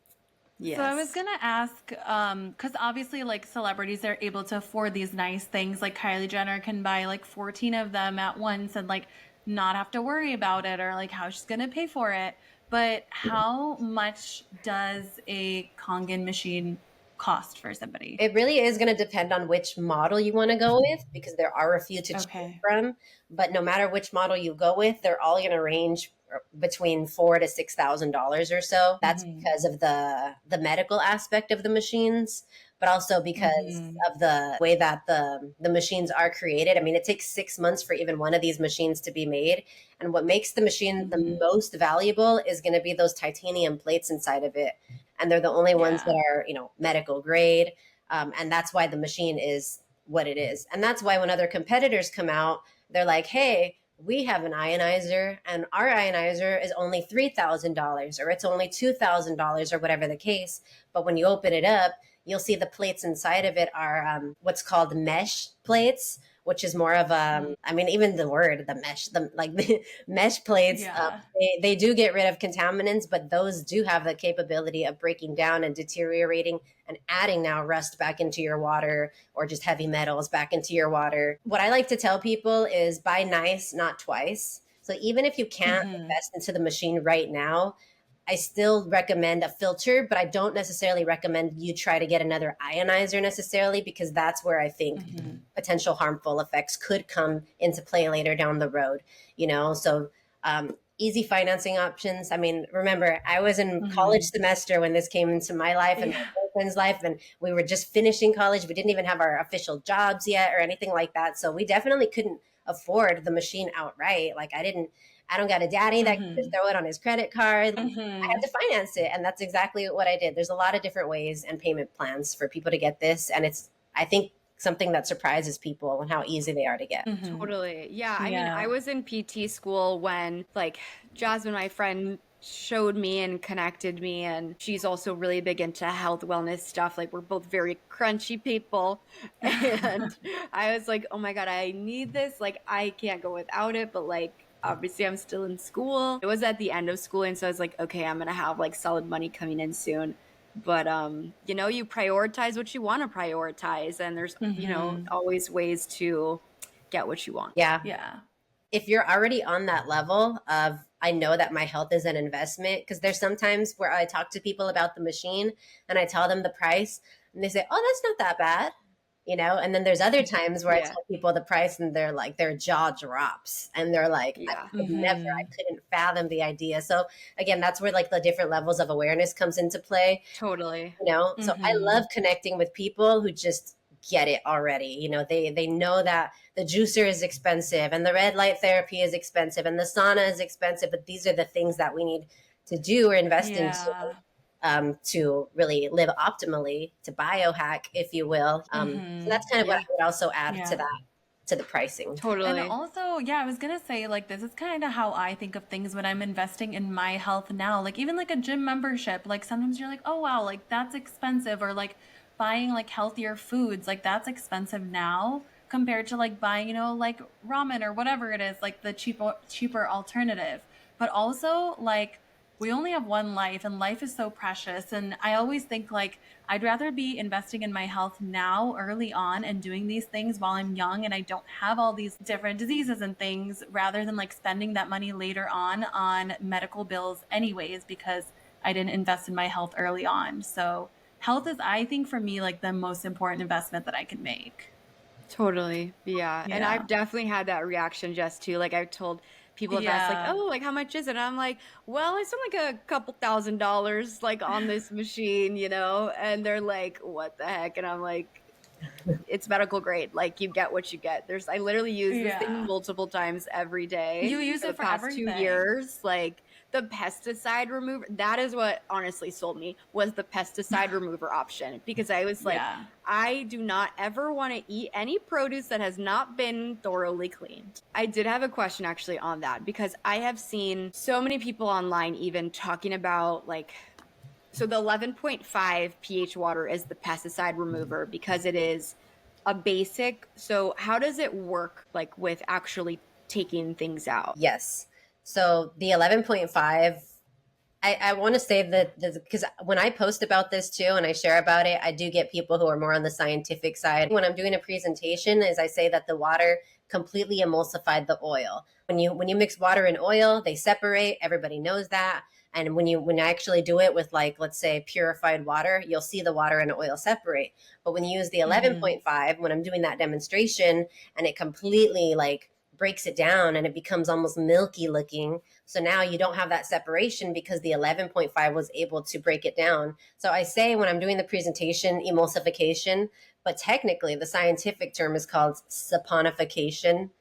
Yes. So I was gonna ask, because obviously, like celebrities are able to afford these nice things. Like Kylie Jenner can buy like 14 of them at once and like not have to worry about it or like how she's gonna pay for it. But how much does a Kangen machine cost for somebody? It really is going to depend on which model you want to go with, because there are a few to choose Okay. from. But no matter which model you go with, they're all going to range between $4,000 to $6,000 or so. That's Mm-hmm. because of the medical aspect of the machines, but also because Mm-hmm. of the way that the machines are created. I mean, it takes 6 months for even one of these machines to be made. And what makes the machine the Mm-hmm. most valuable is going to be those titanium plates inside of it, and they're the only ones that Yeah. are, medical grade. And that's why the machine is what it is. And that's why when other competitors come out, they're like, hey, we have an ionizer and our ionizer is only $3,000 or it's only $2,000 or whatever the case. But when you open it up, you'll see the plates inside of it are what's called mesh plates, which is more of I mean, even the word, the mesh, the mesh plates, Yeah. they do get rid of contaminants, but those do have the capability of breaking down and deteriorating and adding now rust back into your water or just heavy metals back into your water. What I like to tell people is buy nice, not twice. So even if you can't Mm-hmm. invest into the machine right now, I still recommend a filter, but I don't necessarily recommend you try to get another ionizer necessarily, because that's where I think Mm-hmm. potential harmful effects could come into play later down the road. So easy financing options. I mean, remember, I was in college Mm-hmm. semester when this came into my life and my Yeah. boyfriend's life, and we were just finishing college. We didn't even have our official jobs yet or anything like that. So we definitely couldn't afford the machine outright. Like I don't got a daddy that can just Mm-hmm. throw it on his credit card. I Mm-hmm. had to finance it. And that's exactly what I did. There's a lot of different ways and payment plans for people to get this. And it's, I think, something that surprises people and how easy they are to get. Mm-hmm. Totally. Yeah. I mean, I Yeah. was in PT school when like Jasmine, my friend, showed me and connected me, and she's also really big into health wellness stuff. Like we're both very crunchy people. And I was like, oh my God, I need this. Like I can't go without it, but like obviously I'm still in school. It was at the end of school, and so I was like, okay, I'm gonna have like solid money coming in soon. But you prioritize what you want to prioritize, and there's Mm-hmm. always ways to get what you want. Yeah. Yeah. If you're already on that level of, I know that my health is an investment, because there's sometimes where I talk to people about the machine and I tell them the price and they say, oh, that's not that bad. And then there's other times where I Yeah. tell people the price and they're like, their jaw drops and they're like, Yeah. I couldn't fathom the idea. So again, that's where like the different levels of awareness comes into play. Totally. So I Mm-hmm. love connecting with people who just get it already. They know that the juicer is expensive and the red light therapy is expensive and the sauna is expensive, but these are the things that we need to do or invest into Yeah. to really live optimally, to biohack, if you will. So Mm-hmm. that's kind of what Yeah. I would also add to Yeah. that, to the pricing. And Totally. also, yeah, I was gonna say, like, this is kind of how I think of things when I'm investing in my health now. Like, even like a gym membership, like, sometimes you're like, oh, wow, like, that's expensive. Or like buying like healthier foods, like, that's expensive now compared to like buying, like ramen or whatever it is, like the cheaper alternative. But also, like, we only have one life and life is so precious. And I always think like I'd rather be investing in my health now early on and doing these things while I'm young and I don't have all these different diseases and things, rather than like spending that money later on medical bills anyways, because I didn't invest in my health early on. So health is, I think, for me, like the most important investment that I can make. Totally. Yeah. And Yeah. I've definitely had that reaction just too. Like I've told people have asked like, Yeah. oh, like how much is it? And I'm like, well, I spent like a couple $1,000s like on this machine, and they're like, what the heck? And I'm like, it's medical grade. Like you get what you get. I literally use this thing Yeah. multiple times every day You use for the it for past 2 everything. years. Like the pesticide remover, that is what honestly sold me, was the pesticide remover option, because I was like, Yeah. I do not ever want to eat any produce that has not been thoroughly cleaned. I did have a question actually on that, because I have seen so many people online even talking about like, so the 11.5 pH water is the pesticide remover because it is a basic. So how does it work like with actually taking things out? Yes. So the 11.5 I want to say that because when I post about this too and I share about it, I do get people who are more on the scientific side. When I'm doing a presentation, is I say that the water completely emulsified the oil. When you mix water and oil, they separate. Everybody knows that. And when I actually do it with, like, let's say purified water, you'll see the water and the oil separate. But when you use the 11.5, when I'm doing that demonstration, and it completely like breaks it down and it becomes almost milky looking. So now you don't have that separation because the 11.5 was able to break it down. So I say when I'm doing the presentation, emulsification, but technically the scientific term is called saponification.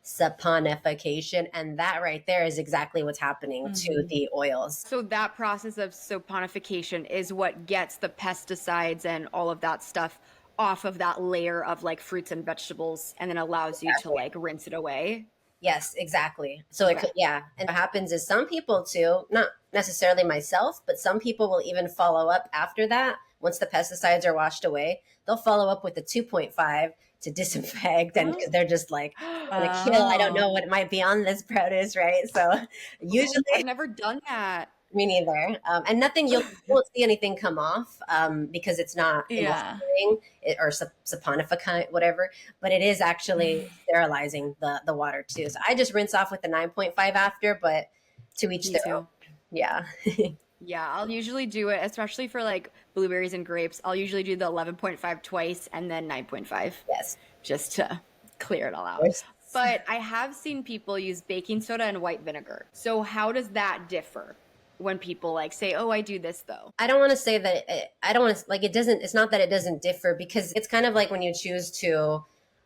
Saponification. And that right there is exactly what's happening to the oils. So that process of saponification is what gets the pesticides and all of that stuff off of that layer of like fruits and vegetables, and then allows you to like rinse it away. Yes, exactly. So it could, yeah. And what happens is some people too, not necessarily myself, but some people will even follow up after that. Once the pesticides are washed away, they'll follow up with the 2.5 to disinfect, and because they're just like, gonna kill. I don't know what might be on this produce, right? So usually, I've never done that. me neither. And nothing, you won't see anything come off because it's not emulsifying or saponifying, whatever. But it is actually sterilizing the water too. So I just rinse off with the 9.5 after, but to each their own. Yeah. Yeah, I'll usually do it, especially for like blueberries and grapes. I'll usually do the 11.5 twice and then 9.5. Yes. Just to clear it all out. But I have seen people use baking soda and white vinegar. So how does that differ? When people like say, oh, I do this though. I don't want to say that I don't want to, like, it doesn't, it's not that it doesn't differ, because it's kind of like when you choose to,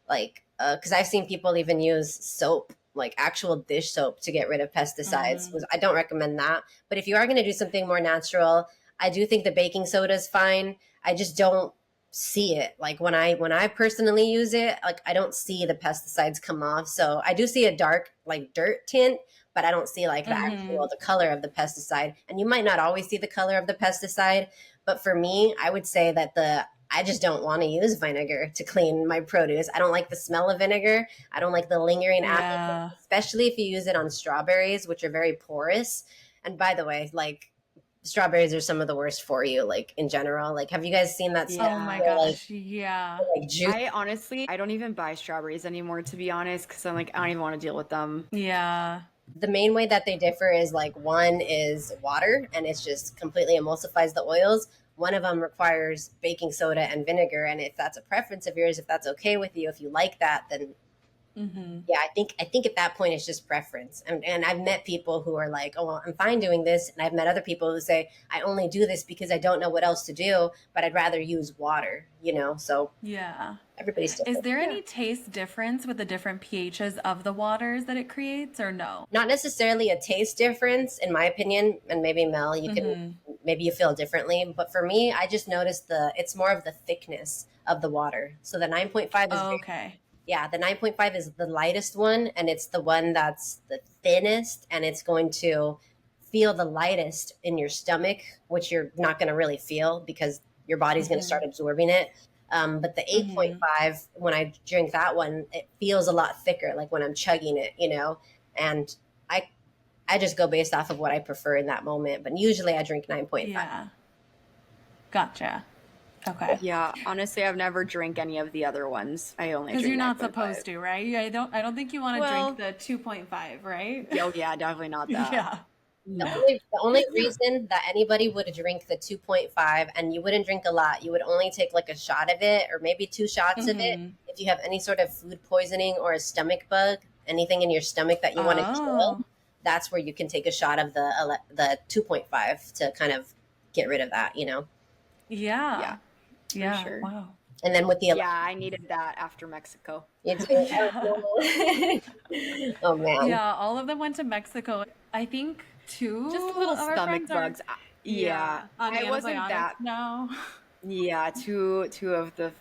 like, because I've seen people even use soap, like actual dish soap, to get rid of pesticides. I don't recommend that. But if you are going to do something more natural, I do think the baking soda is fine. I just don't see it. Like when I personally use it, like I don't see the pesticides come off. So I do see a dark, like dirt tint, but I don't see like the actual, the color of the pesticide. And you might not always see the color of the pesticide, but for me, I would say that I just don't want to use vinegar to clean my produce. I don't like the smell of vinegar. I don't like the lingering aftertaste, especially if you use it on strawberries, which are very porous. And by the way, like, strawberries are some of the worst for you, like in general. Like, have you guys seen that stuff? Oh my gosh, like juice? I don't even buy strawberries anymore, to be honest, because I'm like, I don't even want to deal with them. Yeah. The main way that they differ is, like, one is water, and it's just completely emulsifies the oils. One of them requires baking soda and vinegar, and if that's a preference of yours, if that's okay with you, if you like that, then yeah, I think at that point it's just preference. And I've met people who are like, oh, well, I'm fine doing this. And I've met other people who say, I only do this because I don't know what else to do, but I'd rather use water, you know? So yeah, everybody's different. Is there any taste difference with the different pHs of the waters that it creates, or no? Not necessarily a taste difference, in my opinion. And maybe Mel, you can, maybe you feel differently. But for me, I just noticed it's more of the thickness of the water. So the 9.5 is okay. Yeah, the 9.5 is the lightest one, and it's the one that's the thinnest, and it's going to feel the lightest in your stomach, which you're not going to really feel because your body's going to start absorbing it. But the 8.5, when I drink that one, it feels a lot thicker, like when I'm chugging it, you know? And I just go based off of what I prefer in that moment. But usually I drink 9.5. Yeah. Gotcha. Okay. Yeah, honestly, I've never drank any of the other ones. I only because you're not supposed to, right? I don't think you want to drink the 2.5, right? Oh yeah, definitely not that. Yeah. The only reason that anybody would drink the 2.5, and you wouldn't drink a lot, you would only take like a shot of it or maybe 2 shots of it if you have any sort of food poisoning or a stomach bug, anything in your stomach that you want to kill. That's where you can take a shot of the 2.5 to kind of get rid of that, you know? Yeah. Yeah. Sure. Wow. And then with the I needed that after Mexico. Oh man. Yeah, all of them went to Mexico. I think 2 just little of our stomach friends are- bugs. Yeah, on I wasn't antibiotics that. now. Yeah, two of the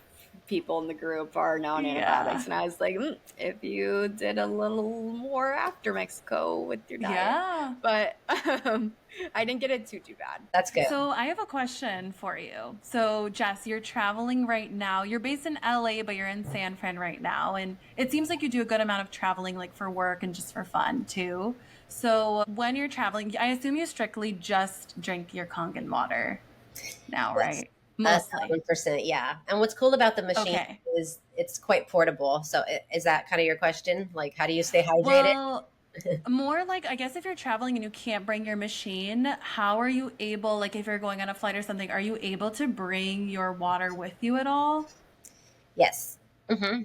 people in the group are now on antibiotics, and I was like, if you did a little more after Mexico with your diet, but I didn't get it too bad. That's good. So I have a question for you. So Jess, you're traveling right now. You're based in LA, but you're in San Fran right now, and it seems like you do a good amount of traveling, like for work and just for fun too. So when you're traveling, I assume you strictly just drink your Kangen water now, Yes, right? Mostly. 1,000%. Yeah. And what's cool about the machine Okay. is it's quite portable. So is that kind of your question? Like, how do you stay hydrated? Well, more like, I guess if you're traveling and you can't bring your machine, how are you able, like if you're going on a flight or something, are you able to bring your water with you at all? Yes.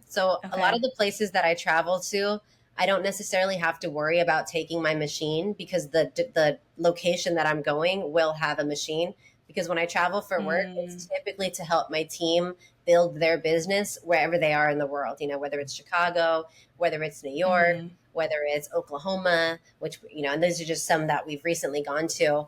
So a lot of Okay. the places that I travel to, I don't necessarily have to worry about taking my machine because the location that I'm going will have a machine. Because when I travel for work, it's Mm, typically to help my team build their business wherever they are in the world. You know, whether it's Chicago, whether it's New York, mm-hmm. whether it's Oklahoma, which and those are just some that we've recently gone to.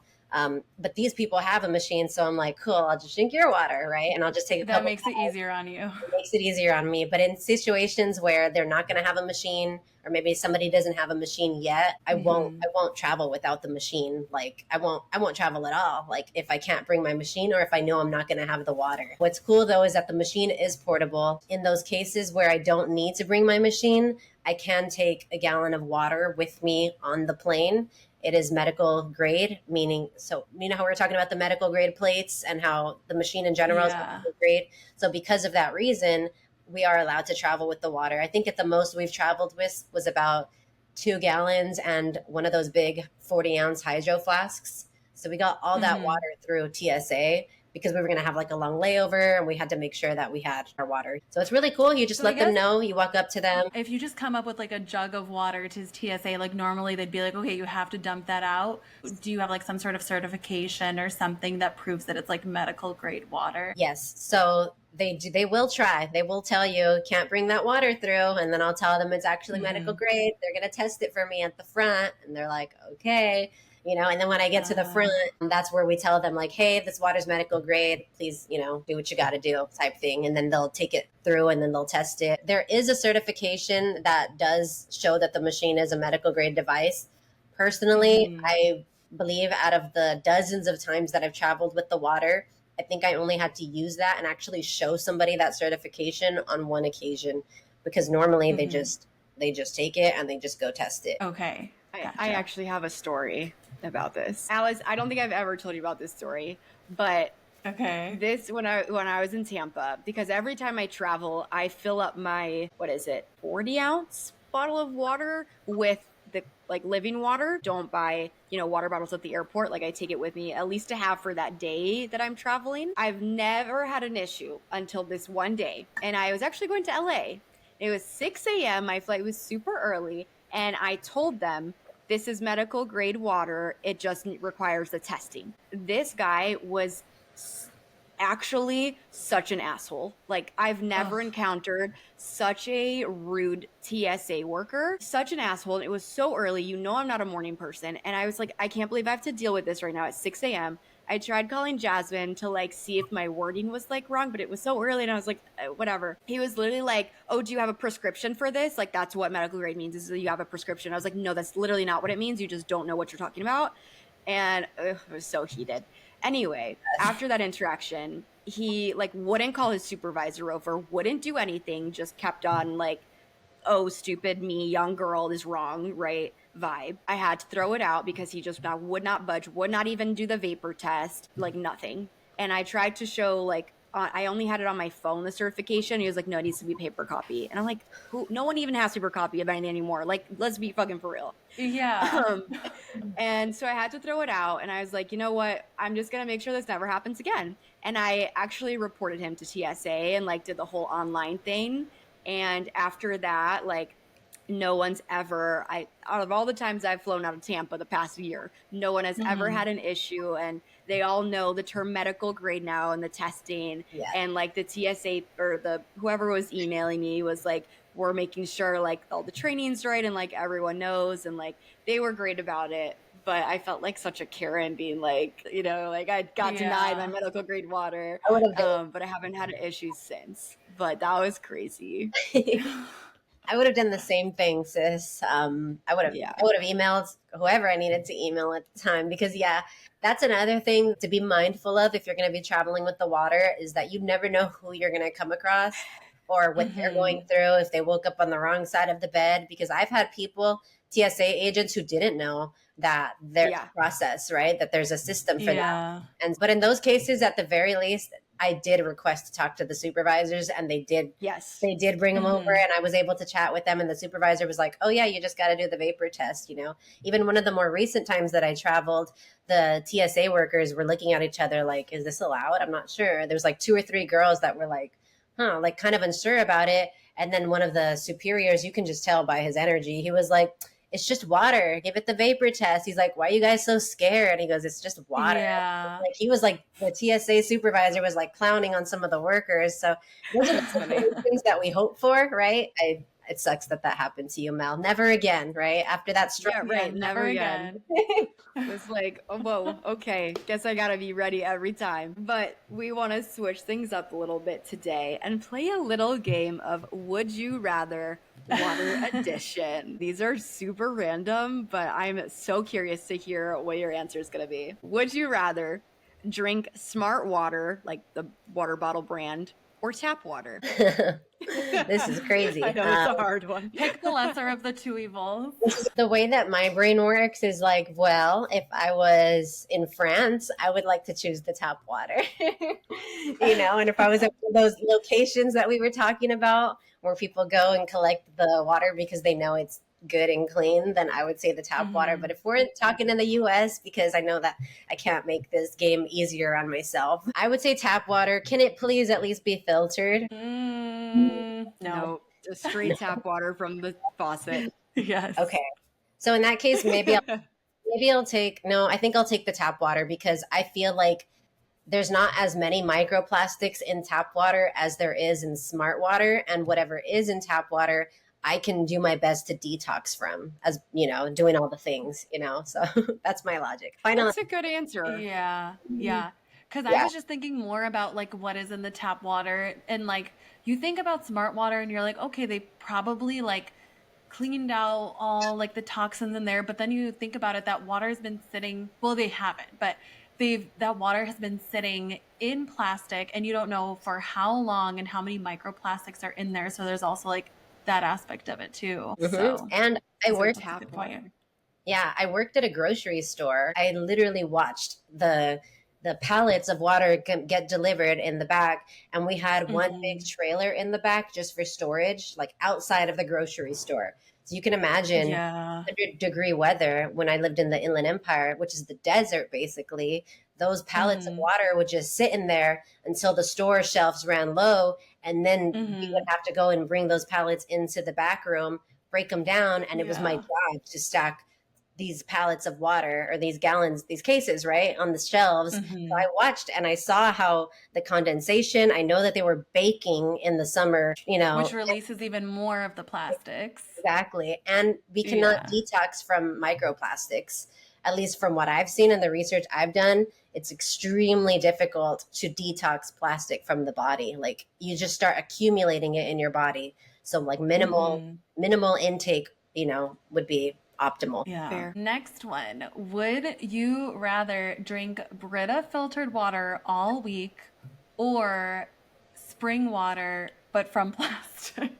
But these people have a machine, so I'm like, cool. I'll just drink your water, right? And I'll just take a That couple. makes it easier on you. It makes it easier on me. But in situations where they're not going to have a machine, or maybe somebody doesn't have a machine yet, I won't. Hmm. I won't travel without the machine. Like I won't. I won't travel at all. Like if I can't bring my machine, or if I know I'm not going to have the water. What's cool though is that the machine is portable. In those cases where I don't need to bring my machine, I can take a gallon of water with me on the plane. It is medical grade, meaning, so you know how we were talking about the medical grade plates and how the machine in general is Yeah. medical grade. So because of that reason, we are allowed to travel with the water. I think at the most we've traveled with was about 2 gallons and one of those big 40-ounce hydro flasks. So we got all that Hmm. water through TSA because we were going to have like a long layover and we had to make sure that we had our water. So it's really cool. You just So I let them guess know. You walk up to them. if you just come up with like a jug of water to TSA, like normally they'd be like, okay, you have to dump that out. Do you have like some sort of certification or something that proves that it's like medical grade water? Yes. So they do, they will try. They will tell you can't bring that water through, and then I'll tell them it's actually medical Hmm. grade. They're going to test it for me at the front, and they're like, okay, and then when I get to the front, that's where we tell them like, hey, this water's medical grade. Please, do what you got to do, type thing, and then they'll take it through and then they'll test it. There is a certification that does show that the machine is a medical grade device. Personally, Hmm. I believe out of the dozens of times that I've traveled with the water, I think I only had to use that and actually show somebody that certification on one occasion because normally they Hmm. just take it and they just go test it. Okay. I Gotcha. actually have a story about this. Alice, I don't think I've ever told you about this story, but Okay. this when I was in Tampa, because every time I travel, I fill up my 40-ounce bottle of water with the like living water. Don't buy, water bottles at the airport. Like I take it with me at least to have for that day that I'm traveling. I've never had an issue until this one day. And I was actually going to LA. It was 6 a.m. My flight was super early. And I told them, this is medical grade water. It just requires the testing. This guy was actually such an asshole. Like, I've never Oh, encountered such a rude TSA worker, such an asshole. And it was so early. I'm not a morning person. And I was like, I can't believe I have to deal with this right now at 6 a.m. I tried calling Jasmine to like see if my wording was like wrong, but it was so early and I was like, whatever. He was literally like, oh, do you have a prescription for this? Like, that's what medical grade means, is that you have a prescription. I was like, no, that's literally not what it means. You just don't know what you're talking about. And it was so heated. Anyway, after that interaction, he like wouldn't call his supervisor over, wouldn't do anything, just kept on like, oh, stupid me, young girl is wrong, right? Vibe. I had to throw it out because he just would not budge, would not even do the vapor test, like nothing. And I tried to show like I only had it on my phone, the certification. He was like, no, it needs to be paper copy. And I'm like, who? No one even has paper copy of anything anymore. Like, let's be fucking for real. yeah. Um, and so I had to throw it out. And I was like, you know what? I'm just going to make sure this never happens again. And I actually reported him to TSA and like did the whole online thing. And after that, like, no one's ever, out of all the times I've flown out of Tampa the past year, no one has ever Hmm. had an issue. And they all know the term medical grade now and the testing. Yeah. And like the TSA or whoever was emailing me was like, we're making sure like all the training's right and like everyone knows, and like they were great about it. But I felt like such a Karen being like, like I got denied my Yeah. medical grade water. I would have But I haven't had issues since. But that was crazy. done I would have done the same thing, sis. Yeah. I would have emailed whoever I needed to email at the time because yeah, that's another thing to be mindful of if you're going to be traveling with the water is that you never know who you're going to come across or what they're Hmm. going through if they woke up on the wrong side of the bed because I've had people TSA agents who didn't know that there's a process, right? That there's a system for that. But in those cases, at the very least, I did request to talk to the supervisors, and they did. Yes. They did bring them over, and I was able to chat with them. And the supervisor was like, "Oh yeah, you just got to do the vapor test." Even one of the more recent times that I traveled, the TSA workers were looking at each other like, "Is this allowed? I'm not sure." There was like 2 or 3 girls that were like, like kind of unsure about it. And then one of the superiors, you can just tell by his energy, he was like, "It's just water. Give it the vapor test." He's like, "Why are you guys so scared?" And he goes, "It's just water." Yeah. Like he was like, the TSA supervisor was like clowning on some of the workers. So those are the things that we hope for, right? It sucks that happened to you, Mel. Never again, right? After that stroke. Yeah, right. Never again. It was like, oh, whoa, okay. Guess I gotta be ready every time. But we want to switch things up a little bit today and play a little game of Would You Rather Water Edition. These are super random, but I'm so curious to hear what your answer is going to be. Would you rather drink Smart Water, like the water bottle brand, or tap water? This is crazy. I know it's a hard one. Pick the lesser of the 2 evils. The way that my brain works is like, well, if I was in France, I would like to choose the tap water. And if I was at those locations that we were talking about where people go and collect the water because they know it's good and clean, then I would say the tap water. But if we're talking in the US, because I know that I can't make this game easier on myself, I would say tap water. Can it please at least be filtered? No. Just straight tap water from the faucet. Yes. Okay. So in that case, maybe I'll take the tap water, because I feel like there's not as many microplastics in tap water as there is in smart water, and whatever is in tap water, I can do my best to detox from, as doing all the things, so that's my logic. That's a good answer. Yeah. Because I was just thinking more about like what is in the tap water, and like you think about smart water and you're like, okay, they probably like cleaned out all like the toxins in there, but then you think about it, that water has been sitting, well, they haven't, but that water has been sitting in plastic, and you don't know for how long and how many microplastics are in there. So there's also like that aspect of it too. So and I worked tap water. Yeah, I worked at a grocery store. I literally watched the pallets of water get delivered in the back, and we had one big trailer in the back just for storage, like outside of the grocery store. So you can imagine 100-degree weather when I lived in the Inland Empire, which is the desert basically. Those pallets of water would just sit in there until the store shelves ran low, and then we would have to go and bring those pallets into the back room, break them down, and it was my job to stack these pallets of water, or these gallons, these cases, right, on the shelves. So I watched and I saw how the condensation, I know that they were baking in the summer, which releases even more of the plastics. Exactly. And we cannot detox from microplastics. At least from what I've seen in the research I've done, it's extremely difficult to detox plastic from the body. Like you just start accumulating it in your body. So like minimal intake, would be optimal. Yeah. Fair. Next one. Would you rather drink Brita filtered water all week or spring water but from plastic?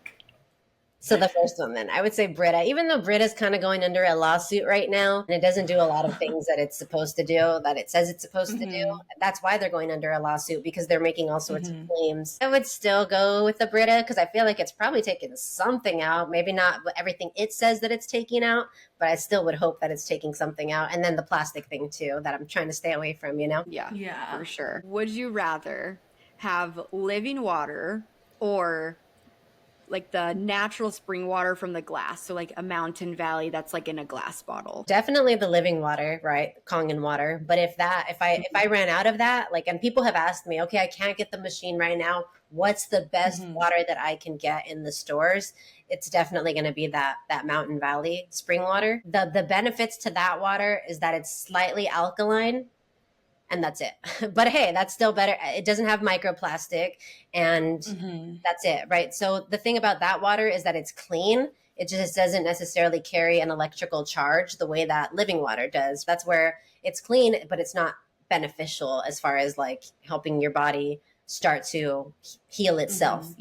So the first one, then I would say Brita, even though Brita's kind of going under a lawsuit right now, and it doesn't do a lot of things that it's supposed to do, that it says it's supposed to do. That's why they're going under a lawsuit, because they're making all sorts of claims. I would still go with the Brita, because I feel like it's probably taking something out. Maybe not everything it says that it's taking out, but I still would hope that it's taking something out. And then the plastic thing too, that I'm trying to stay away from, Yeah, for sure. Would you rather have living water or like the natural spring water from the glass? So like a mountain valley that's like in a glass bottle. Definitely the living water, right? Kangen water. But if I ran out of that, like, and people have asked me, okay, I can't get the machine right now, what's the best water that I can get in the stores? It's definitely going to be that mountain valley spring water. The benefits to that water is that it's slightly alkaline, and that's it. But hey, that's still better. It doesn't have microplastic, and that's it, right? So the thing about that water is that it's clean. It just doesn't necessarily carry an electrical charge the way that living water does. That's where it's clean, but it's not beneficial as far as like helping your body start to heal itself,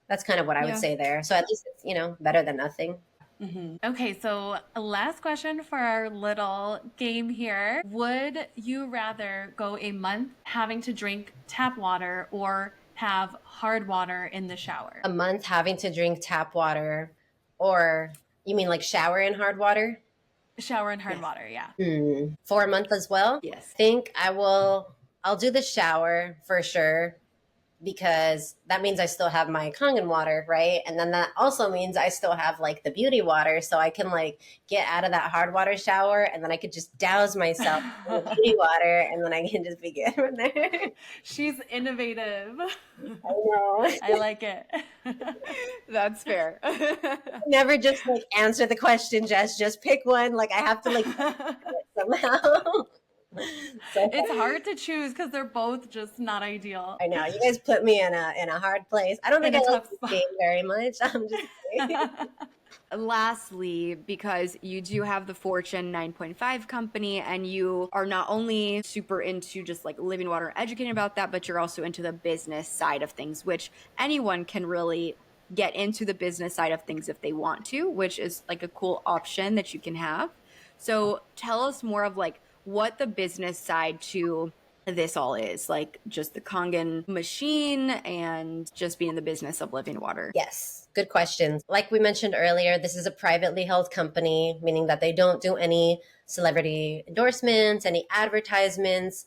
That's kind of what I would say there. So at least it's, better than nothing. Okay, so last question for our little game here. Would you rather go a month having to drink tap water or have hard water in the shower? A month having to drink tap water, or you mean like shower in hard water? Shower in hard Yes. water, yeah. For a month as well? Yes. I think I'll do the shower for sure, because that means I still have my Kangen water, right? And then that also means I still have like the beauty water. So I can like get out of that hard water shower, and then I could just douse myself in the beauty water, and then I can just be good from there. She's innovative. I know. I like it. That's fair. Never just like answer the question, Jess. Just pick one. Like I have to like somehow. So It's hard to choose because they're both just not ideal. I know you guys put me in a hard place. I don't think In I a like tough this spot. game very much. I'm just kidding. Lastly, because you do have the Fortune 9.5 company and you are not only super into just like living water, educating about that, but you're also into the business side of things, which anyone can really get into the business side of things if they want to, which is like a cool option that you can have. So tell us more of like what the business side to this all is, like just the Kangen machine and just being in the business of living water. Yes, good questions. Like we mentioned earlier, this is a privately held company, meaning that they don't do any celebrity endorsements, any advertisements,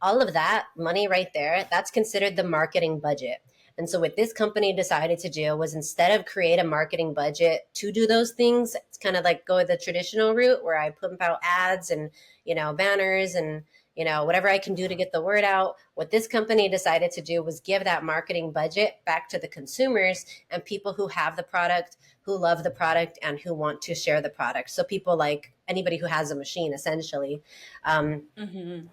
all of that money right there. That's considered the marketing budget. And so what this company decided to do was, instead of create a marketing budget to do those things, it's kind of like go the traditional route where I pump out ads and, banners and, whatever I can do to get the word out. What this company decided to do was give that marketing budget back to the consumers and people who have the product, who love the product, and who want to share the product. So people like anybody who has a machine, essentially. And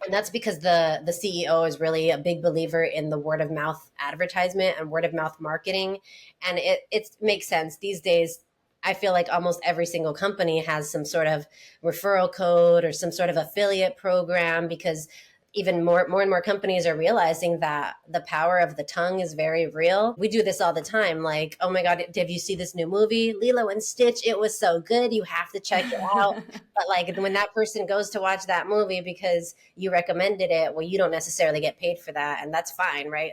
that's because the CEO is really a big believer in the word of mouth advertisement and word of mouth marketing. And it makes sense these days. I feel like almost every single company has some sort of referral code or some sort of affiliate program, because even more and more companies are realizing that the power of the tongue is very real. We do this all the time. Like, oh my God, did you see this new movie, Lilo and Stitch? It was so good. You have to check it out. But like when that person goes to watch that movie because you recommended it, well, you don't necessarily get paid for that. And that's fine, right?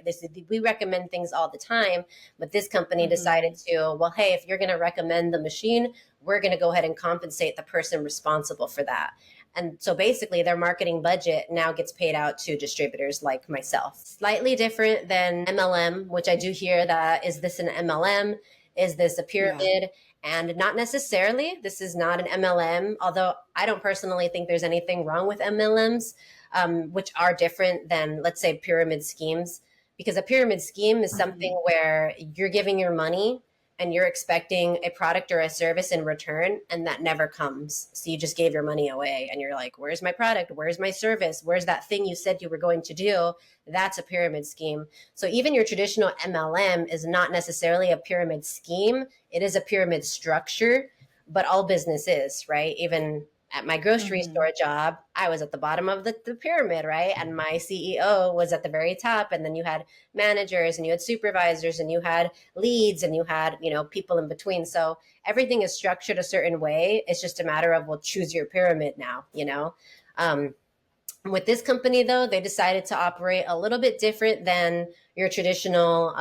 We recommend things all the time. But this company decided to, well, hey, if you're going to recommend the machine, we're going to go ahead and compensate the person responsible for that. And so basically their marketing budget now gets paid out to distributors like myself. Slightly different than MLM, which I do hear that, is this an MLM? Is this a pyramid? Yeah. And not necessarily. This is not an MLM, although I don't personally think there's anything wrong with MLMs, which are different than, let's say, pyramid schemes. Because a pyramid scheme is something where you're giving your money and you're expecting a product or a service in return, and that never comes. So you just gave your money away and you're like, where's my product? Where's my service? Where's that thing you said you were going to do? That's a pyramid scheme. So even your traditional MLM is not necessarily a pyramid scheme. It is a pyramid structure, but all business is, right? Even at my grocery store job, I was at the bottom of the pyramid, right? And my CEO was at the very top. And then you had managers and you had supervisors and you had leads and you had, people in between. So everything is structured a certain way. It's just a matter of, well, choose your pyramid now, With this company, though, they decided to operate a little bit different than your traditional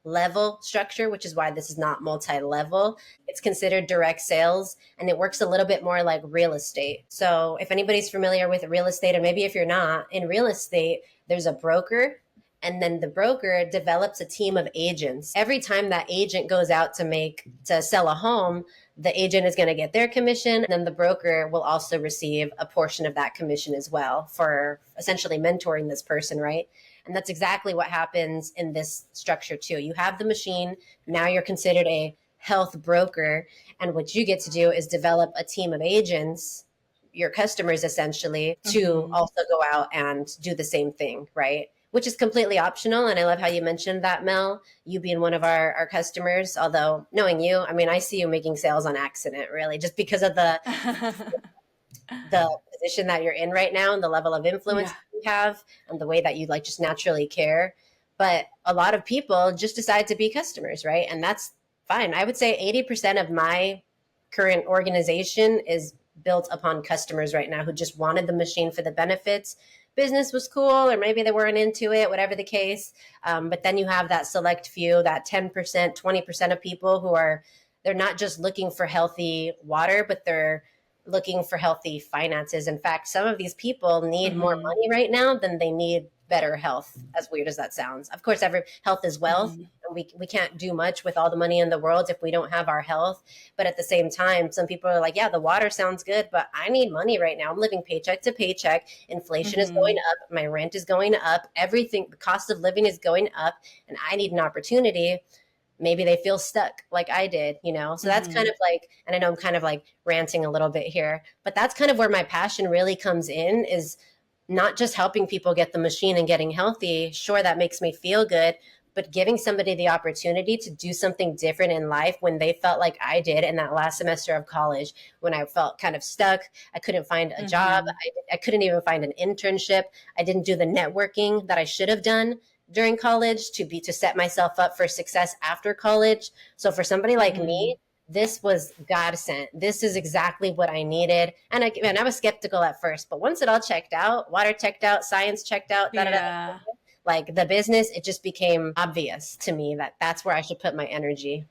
level structure, which is why this is not multi-level. It's considered direct sales, and it works a little bit more like real estate. So if anybody's familiar with real estate, and maybe if you're not, in real estate, there's a broker, and then the broker develops a team of agents. Every time that agent goes out to sell a home, the agent is going to get their commission, and then the broker will also receive a portion of that commission as well for essentially mentoring this person, right? And that's exactly what happens in this structure too. You have the machine, now you're considered a health broker, and what you get to do is develop a team of agents, your customers essentially, to also go out and do the same thing, right? Which is completely optional. And I love how you mentioned that, Mel, you being one of our customers. Although knowing you, I see you making sales on accident, really, just because of the position that you're in right now and the level of influence you have and the way that you just naturally care. But a lot of people just decide to be customers, right? And that's fine. I would say 80% of my current organization is built upon customers right now who just wanted the machine for the benefits. Business was cool, or maybe they weren't into it, whatever the case. But then you have that select few, that 10%, 20% of people who are, they're not just looking for healthy water, but they're looking for healthy finances. In fact, some of these people need more money right now than they need better health, as weird as that sounds. Of course, every health is wealth. We can't do much with all the money in the world if we don't have our health. But at the same time, some people are like, yeah, the water sounds good, but I need money right now. I'm living paycheck to paycheck. Inflation is going up. My rent is going up. Everything, the cost of living is going up. And I need an opportunity. Maybe they feel stuck like I did, you know? So that's kind of like, and I know I'm kind of like ranting a little bit here, but that's kind of where my passion really comes in, is not just helping people get the machine and getting healthy. Sure, that makes me feel good, but giving somebody the opportunity to do something different in life when they felt like I did in that last semester of college, when I felt kind of stuck. I couldn't find a job. I couldn't even find an internship. I didn't do the networking that I should have done during college to set myself up for success after college. So for somebody like me, this was God sent. This is exactly what I needed. And I was skeptical at first, but once it all checked out, water checked out, science checked out, like the business, it just became obvious to me that that's where I should put my energy.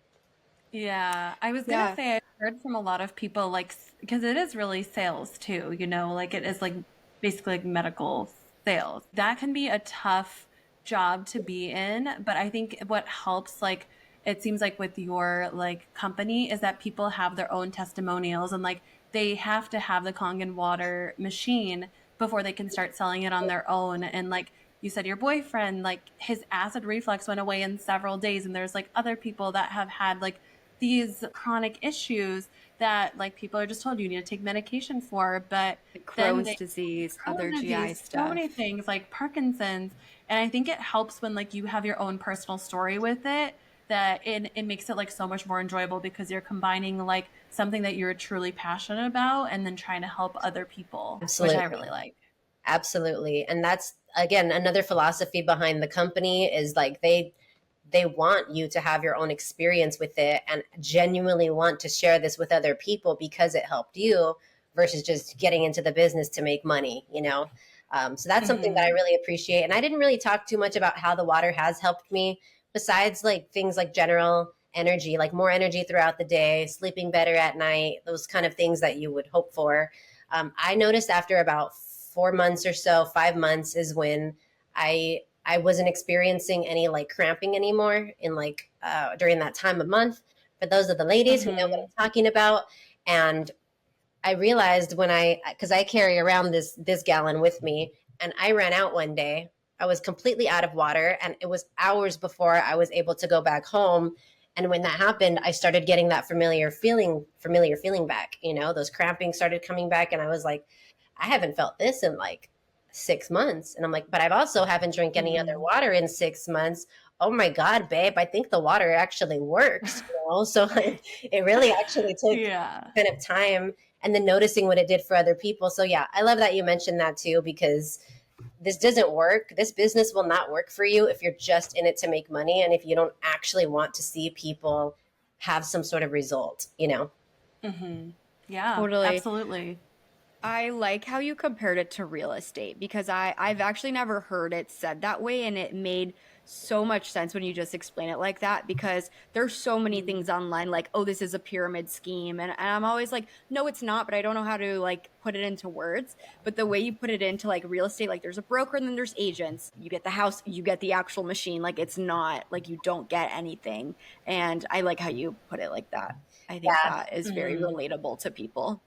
Yeah, I was gonna say, I've heard from a lot of people, like, because it is really sales too, you know, like it is like basically like medical sales. That can be a tough job to be in, but I think what helps, like, it seems like with your like company, is that people have their own testimonials, and like they have to have the Kangen water machine before they can start selling it on their own. And like you said, your boyfriend, like his acid reflux went away in several days, and there's like other people that have had like these chronic issues that like people are just told you need to take medication for, but like Crohn's disease, other GI stuff, so many things like Parkinson's. And I think it helps when like you have your own personal story with it, that it makes it like so much more enjoyable, because you're combining like something that you're truly passionate about and then trying to help other people. Absolutely. Which I really like. Absolutely. And that's, again, another philosophy behind the company, is like they want you to have your own experience with it and genuinely want to share this with other people because it helped you, versus just getting into the business to make money, you know? So that's something that I really appreciate. And I didn't really talk too much about how the water has helped me, besides like things like general energy, like more energy throughout the day, sleeping better at night, those kind of things that you would hope for. I noticed after about 4 months or so, 5 months, is when I wasn't experiencing any like cramping anymore in like during that time of month. For those of the ladies who know what I'm talking about. And I realized because I carry around this gallon with me, and I ran out one day. I was completely out of water, and it was hours before I was able to go back home. And when that happened, I started getting that familiar feeling back. You know, those cramping started coming back, and I was like, I haven't felt this in like 6 months. And I'm like, but I've also haven't drank any other water in 6 months. Oh my God, babe, I think the water actually works. You know? So like, it really actually took kind of time, and then noticing what it did for other people. So yeah, I love that you mentioned that too, because this doesn't work. This business will not work for you if you're just in it to make money, and if you don't actually want to see people have some sort of result, you know? Yeah, totally. Absolutely. I like how you compared it to real estate, because I've actually never heard it said that way, and it made so much sense when you just explain it like that, because there's so many things online like, oh, this is a pyramid scheme, and I'm always like, no, it's not, but I don't know how to like put it into words. But the way you put it into like real estate, like there's a broker and then there's agents, you get the house, you get the actual machine, like it's not like you don't get anything. And I like how you put it like that. I think that is very relatable to people.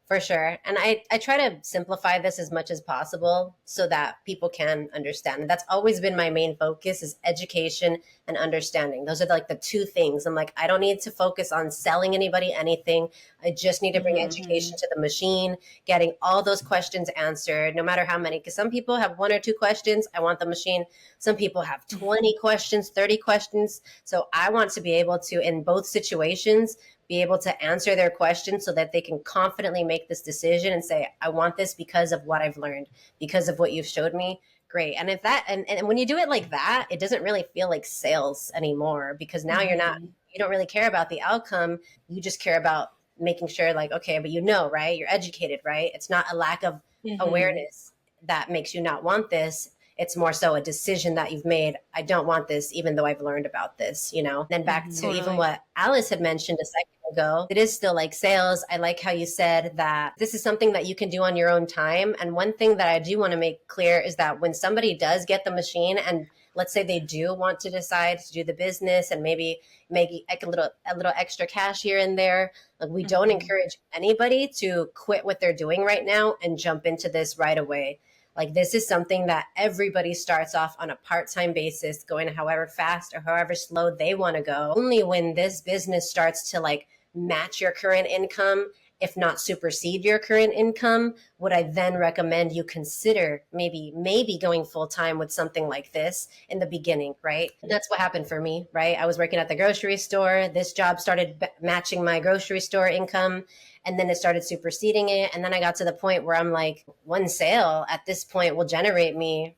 For sure. And I try to simplify this as much as possible so that people can understand. And that's always been my main focus, is education and understanding. Those are like the two things. I'm like, I don't need to focus on selling anybody anything. I just need to bring education to the machine, getting all those questions answered, no matter how many. Because some people have 1 or 2 questions. I want the machine. Some people have 20 questions, 30 questions. So I want to be able to, in both situations, be able to answer their questions so that they can confidently make this decision and say, I want this because of what I've learned, because of what you've showed me. Great. And if that, and when you do it like that, it doesn't really feel like sales anymore, because now you don't really care about the outcome. You just care about making sure like, okay, but right? You're educated, right? It's not a lack of awareness that makes you not want this. It's more so a decision that you've made. I don't want this, even though I've learned about this, Then back to even what Alice had mentioned a second ago, it is still like sales. I like how you said that this is something that you can do on your own time. And one thing that I do want to make clear is that when somebody does get the machine, and let's say they do want to decide to do the business and maybe make like a little extra cash here and there, like we don't encourage anybody to quit what they're doing right now and jump into this right away. Like this is something that everybody starts off on a part-time basis, going however fast or however slow they want to go. Only when this business starts to like match your current income, if not supersede your current income, would I then recommend you consider maybe going full-time with something like this in the beginning, right? That's what happened for me, right? I was working at the grocery store. This job started matching my grocery store income, and then it started superseding it. And then I got to the point where I'm like, one sale at this point will generate me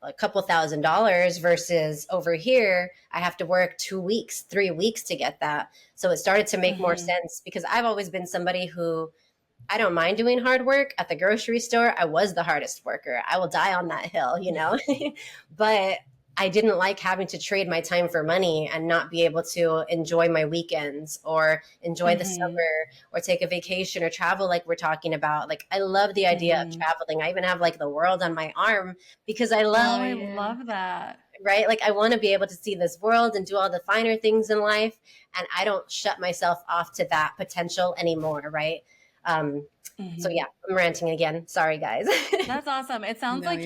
a couple $1,000 versus over here, I have to work 2 weeks, 3 weeks to get that. So it started to make more sense because I've always been somebody who I don't mind doing hard work. At the grocery store, I was the hardest worker. I will die on that hill, but I didn't like having to trade my time for money and not be able to enjoy my weekends or enjoy the summer or take a vacation or travel like we're talking about. Like I love the idea of traveling. I even have like the world on my arm because I love that. Right? Like I want to be able to see this world and do all the finer things in life. And I don't shut myself off to that potential anymore. Right. So yeah, I'm ranting again. Sorry, guys. That's awesome. It sounds like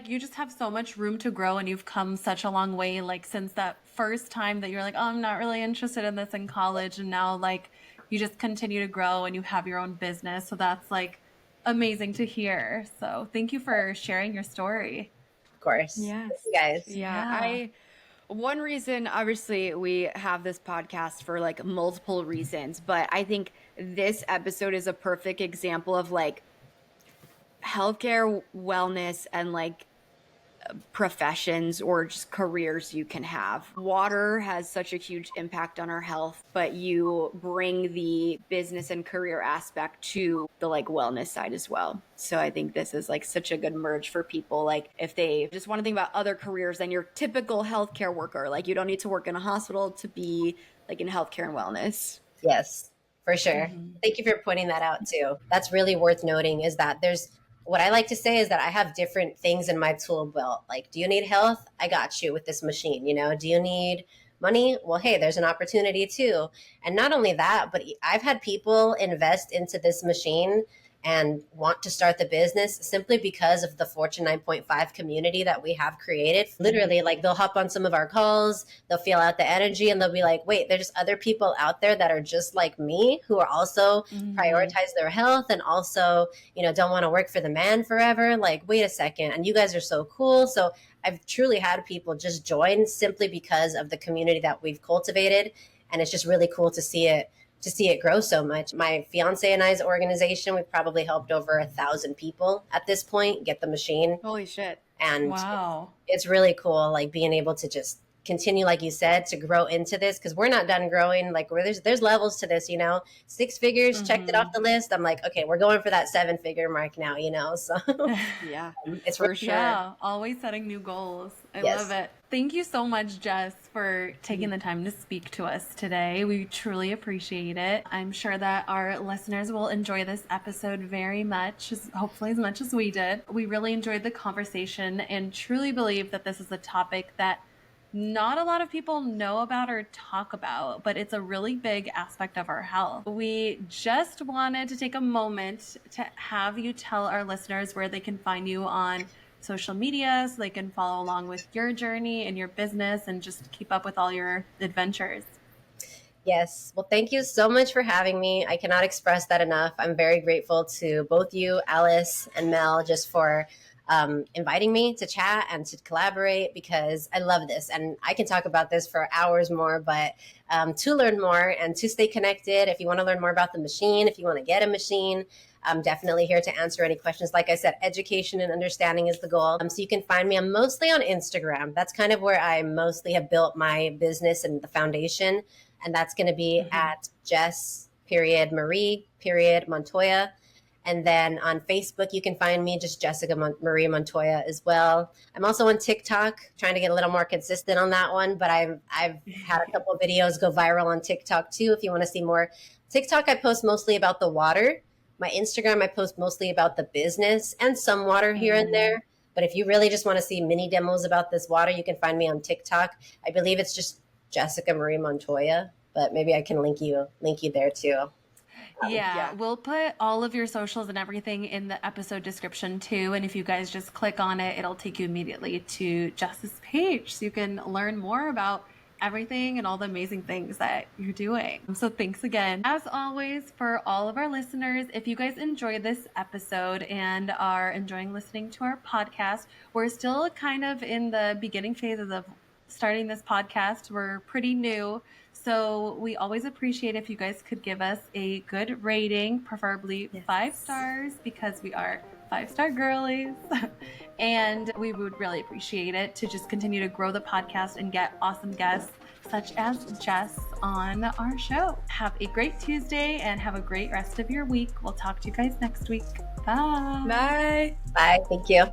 you just have so much room to grow and you've come such a long way, like since that first time that you're like, oh, I'm not really interested in this in college. And now like you just continue to grow and you have your own business. So that's like amazing to hear. So thank you for sharing your story. Of course. Yes. Thank you guys. Yeah. One reason, obviously, we have this podcast for like multiple reasons, but I think this episode is a perfect example of like healthcare, wellness, and like professions or just careers you can have. Water has such a huge impact on our health, but you bring the business and career aspect to the like wellness side as well. So I think this is like such a good merge for people. Like if they just want to think about other careers than your typical healthcare worker, like you don't need to work in a hospital to be like in healthcare and wellness. Yes, for sure. Thank you for pointing that out too. That's really worth noting is that what I like to say is that I have different things in my tool belt. Like, do you need health? I got you with this machine. Do you need money? Well, hey, there's an opportunity too. And not only that, but I've had people invest into this machine and want to start the business simply because of the Fortune 9.5 community that we have created. Literally, like they'll hop on some of our calls, they'll feel out the energy and they'll be like, wait, there's other people out there that are just like me who are also prioritize their health and also, don't want to work for the man forever. Like, wait a second. And you guys are so cool. So I've truly had people just join simply because of the community that we've cultivated. And it's just really cool to see it grow so much. My fiance and I's organization, we've probably helped over 1,000 people at this point get the machine. Holy shit. And wow. It's really cool, like being able to just continue, like you said, to grow into this because we're not done growing. Like there's levels to this, 6 figures, checked it off the list. I'm like, okay, we're going for that 7-figure mark now, so yeah, it's for sure. Yeah, always setting new goals. I love it. Thank you so much, Jess, for taking the time to speak to us today. We truly appreciate it. I'm sure that our listeners will enjoy this episode very much, hopefully as much as we did. We really enjoyed the conversation and truly believe that this is a topic that not a lot of people know about or talk about, but it's a really big aspect of our health. We just wanted to take a moment to have you tell our listeners where they can find you on social media so they can follow along with your journey and your business and just keep up with all your adventures. Yes. Well, thank you so much for having me. I cannot express that enough. I'm very grateful to both you, Alice and Mel, just for inviting me to chat and to collaborate because I love this. And I can talk about this for hours more, but to learn more and to stay connected, if you want to learn more about the machine, if you want to get a machine, I'm definitely here to answer any questions. Like I said, education and understanding is the goal. So you can find me. I'm mostly on Instagram. That's kind of where I mostly have built my business and the foundation. And that's going to be at Jess Montoya. And then on Facebook, you can find me just Marie Montoya as well. I'm also on TikTok, trying to get a little more consistent on that one. But I've had a couple of videos go viral on TikTok too. If you want to see more, TikTok I post mostly about the water. My Instagram I post mostly about the business and some water here and there. But if you really just want to see mini demos about this water, you can find me on TikTok. I believe it's just Jessica Marie Montoya, but maybe I can link you there too. Yeah, we'll put all of your socials and everything in the episode description too. And if you guys just click on it, it'll take you immediately to Jess's page so you can learn more about everything and all the amazing things that you're doing. So thanks again. As always, for all of our listeners, if you guys enjoyed this episode and are enjoying listening to our podcast, we're still kind of in the beginning phases of starting this podcast. We're pretty new. So we always appreciate if you guys could give us a good rating, preferably 5 stars, because we are 5-star girlies. And we would really appreciate it to just continue to grow the podcast and get awesome guests such as Jess on our show. Have a great Tuesday and have a great rest of your week. We'll talk to you guys next week. Bye. Bye. Bye. Thank you.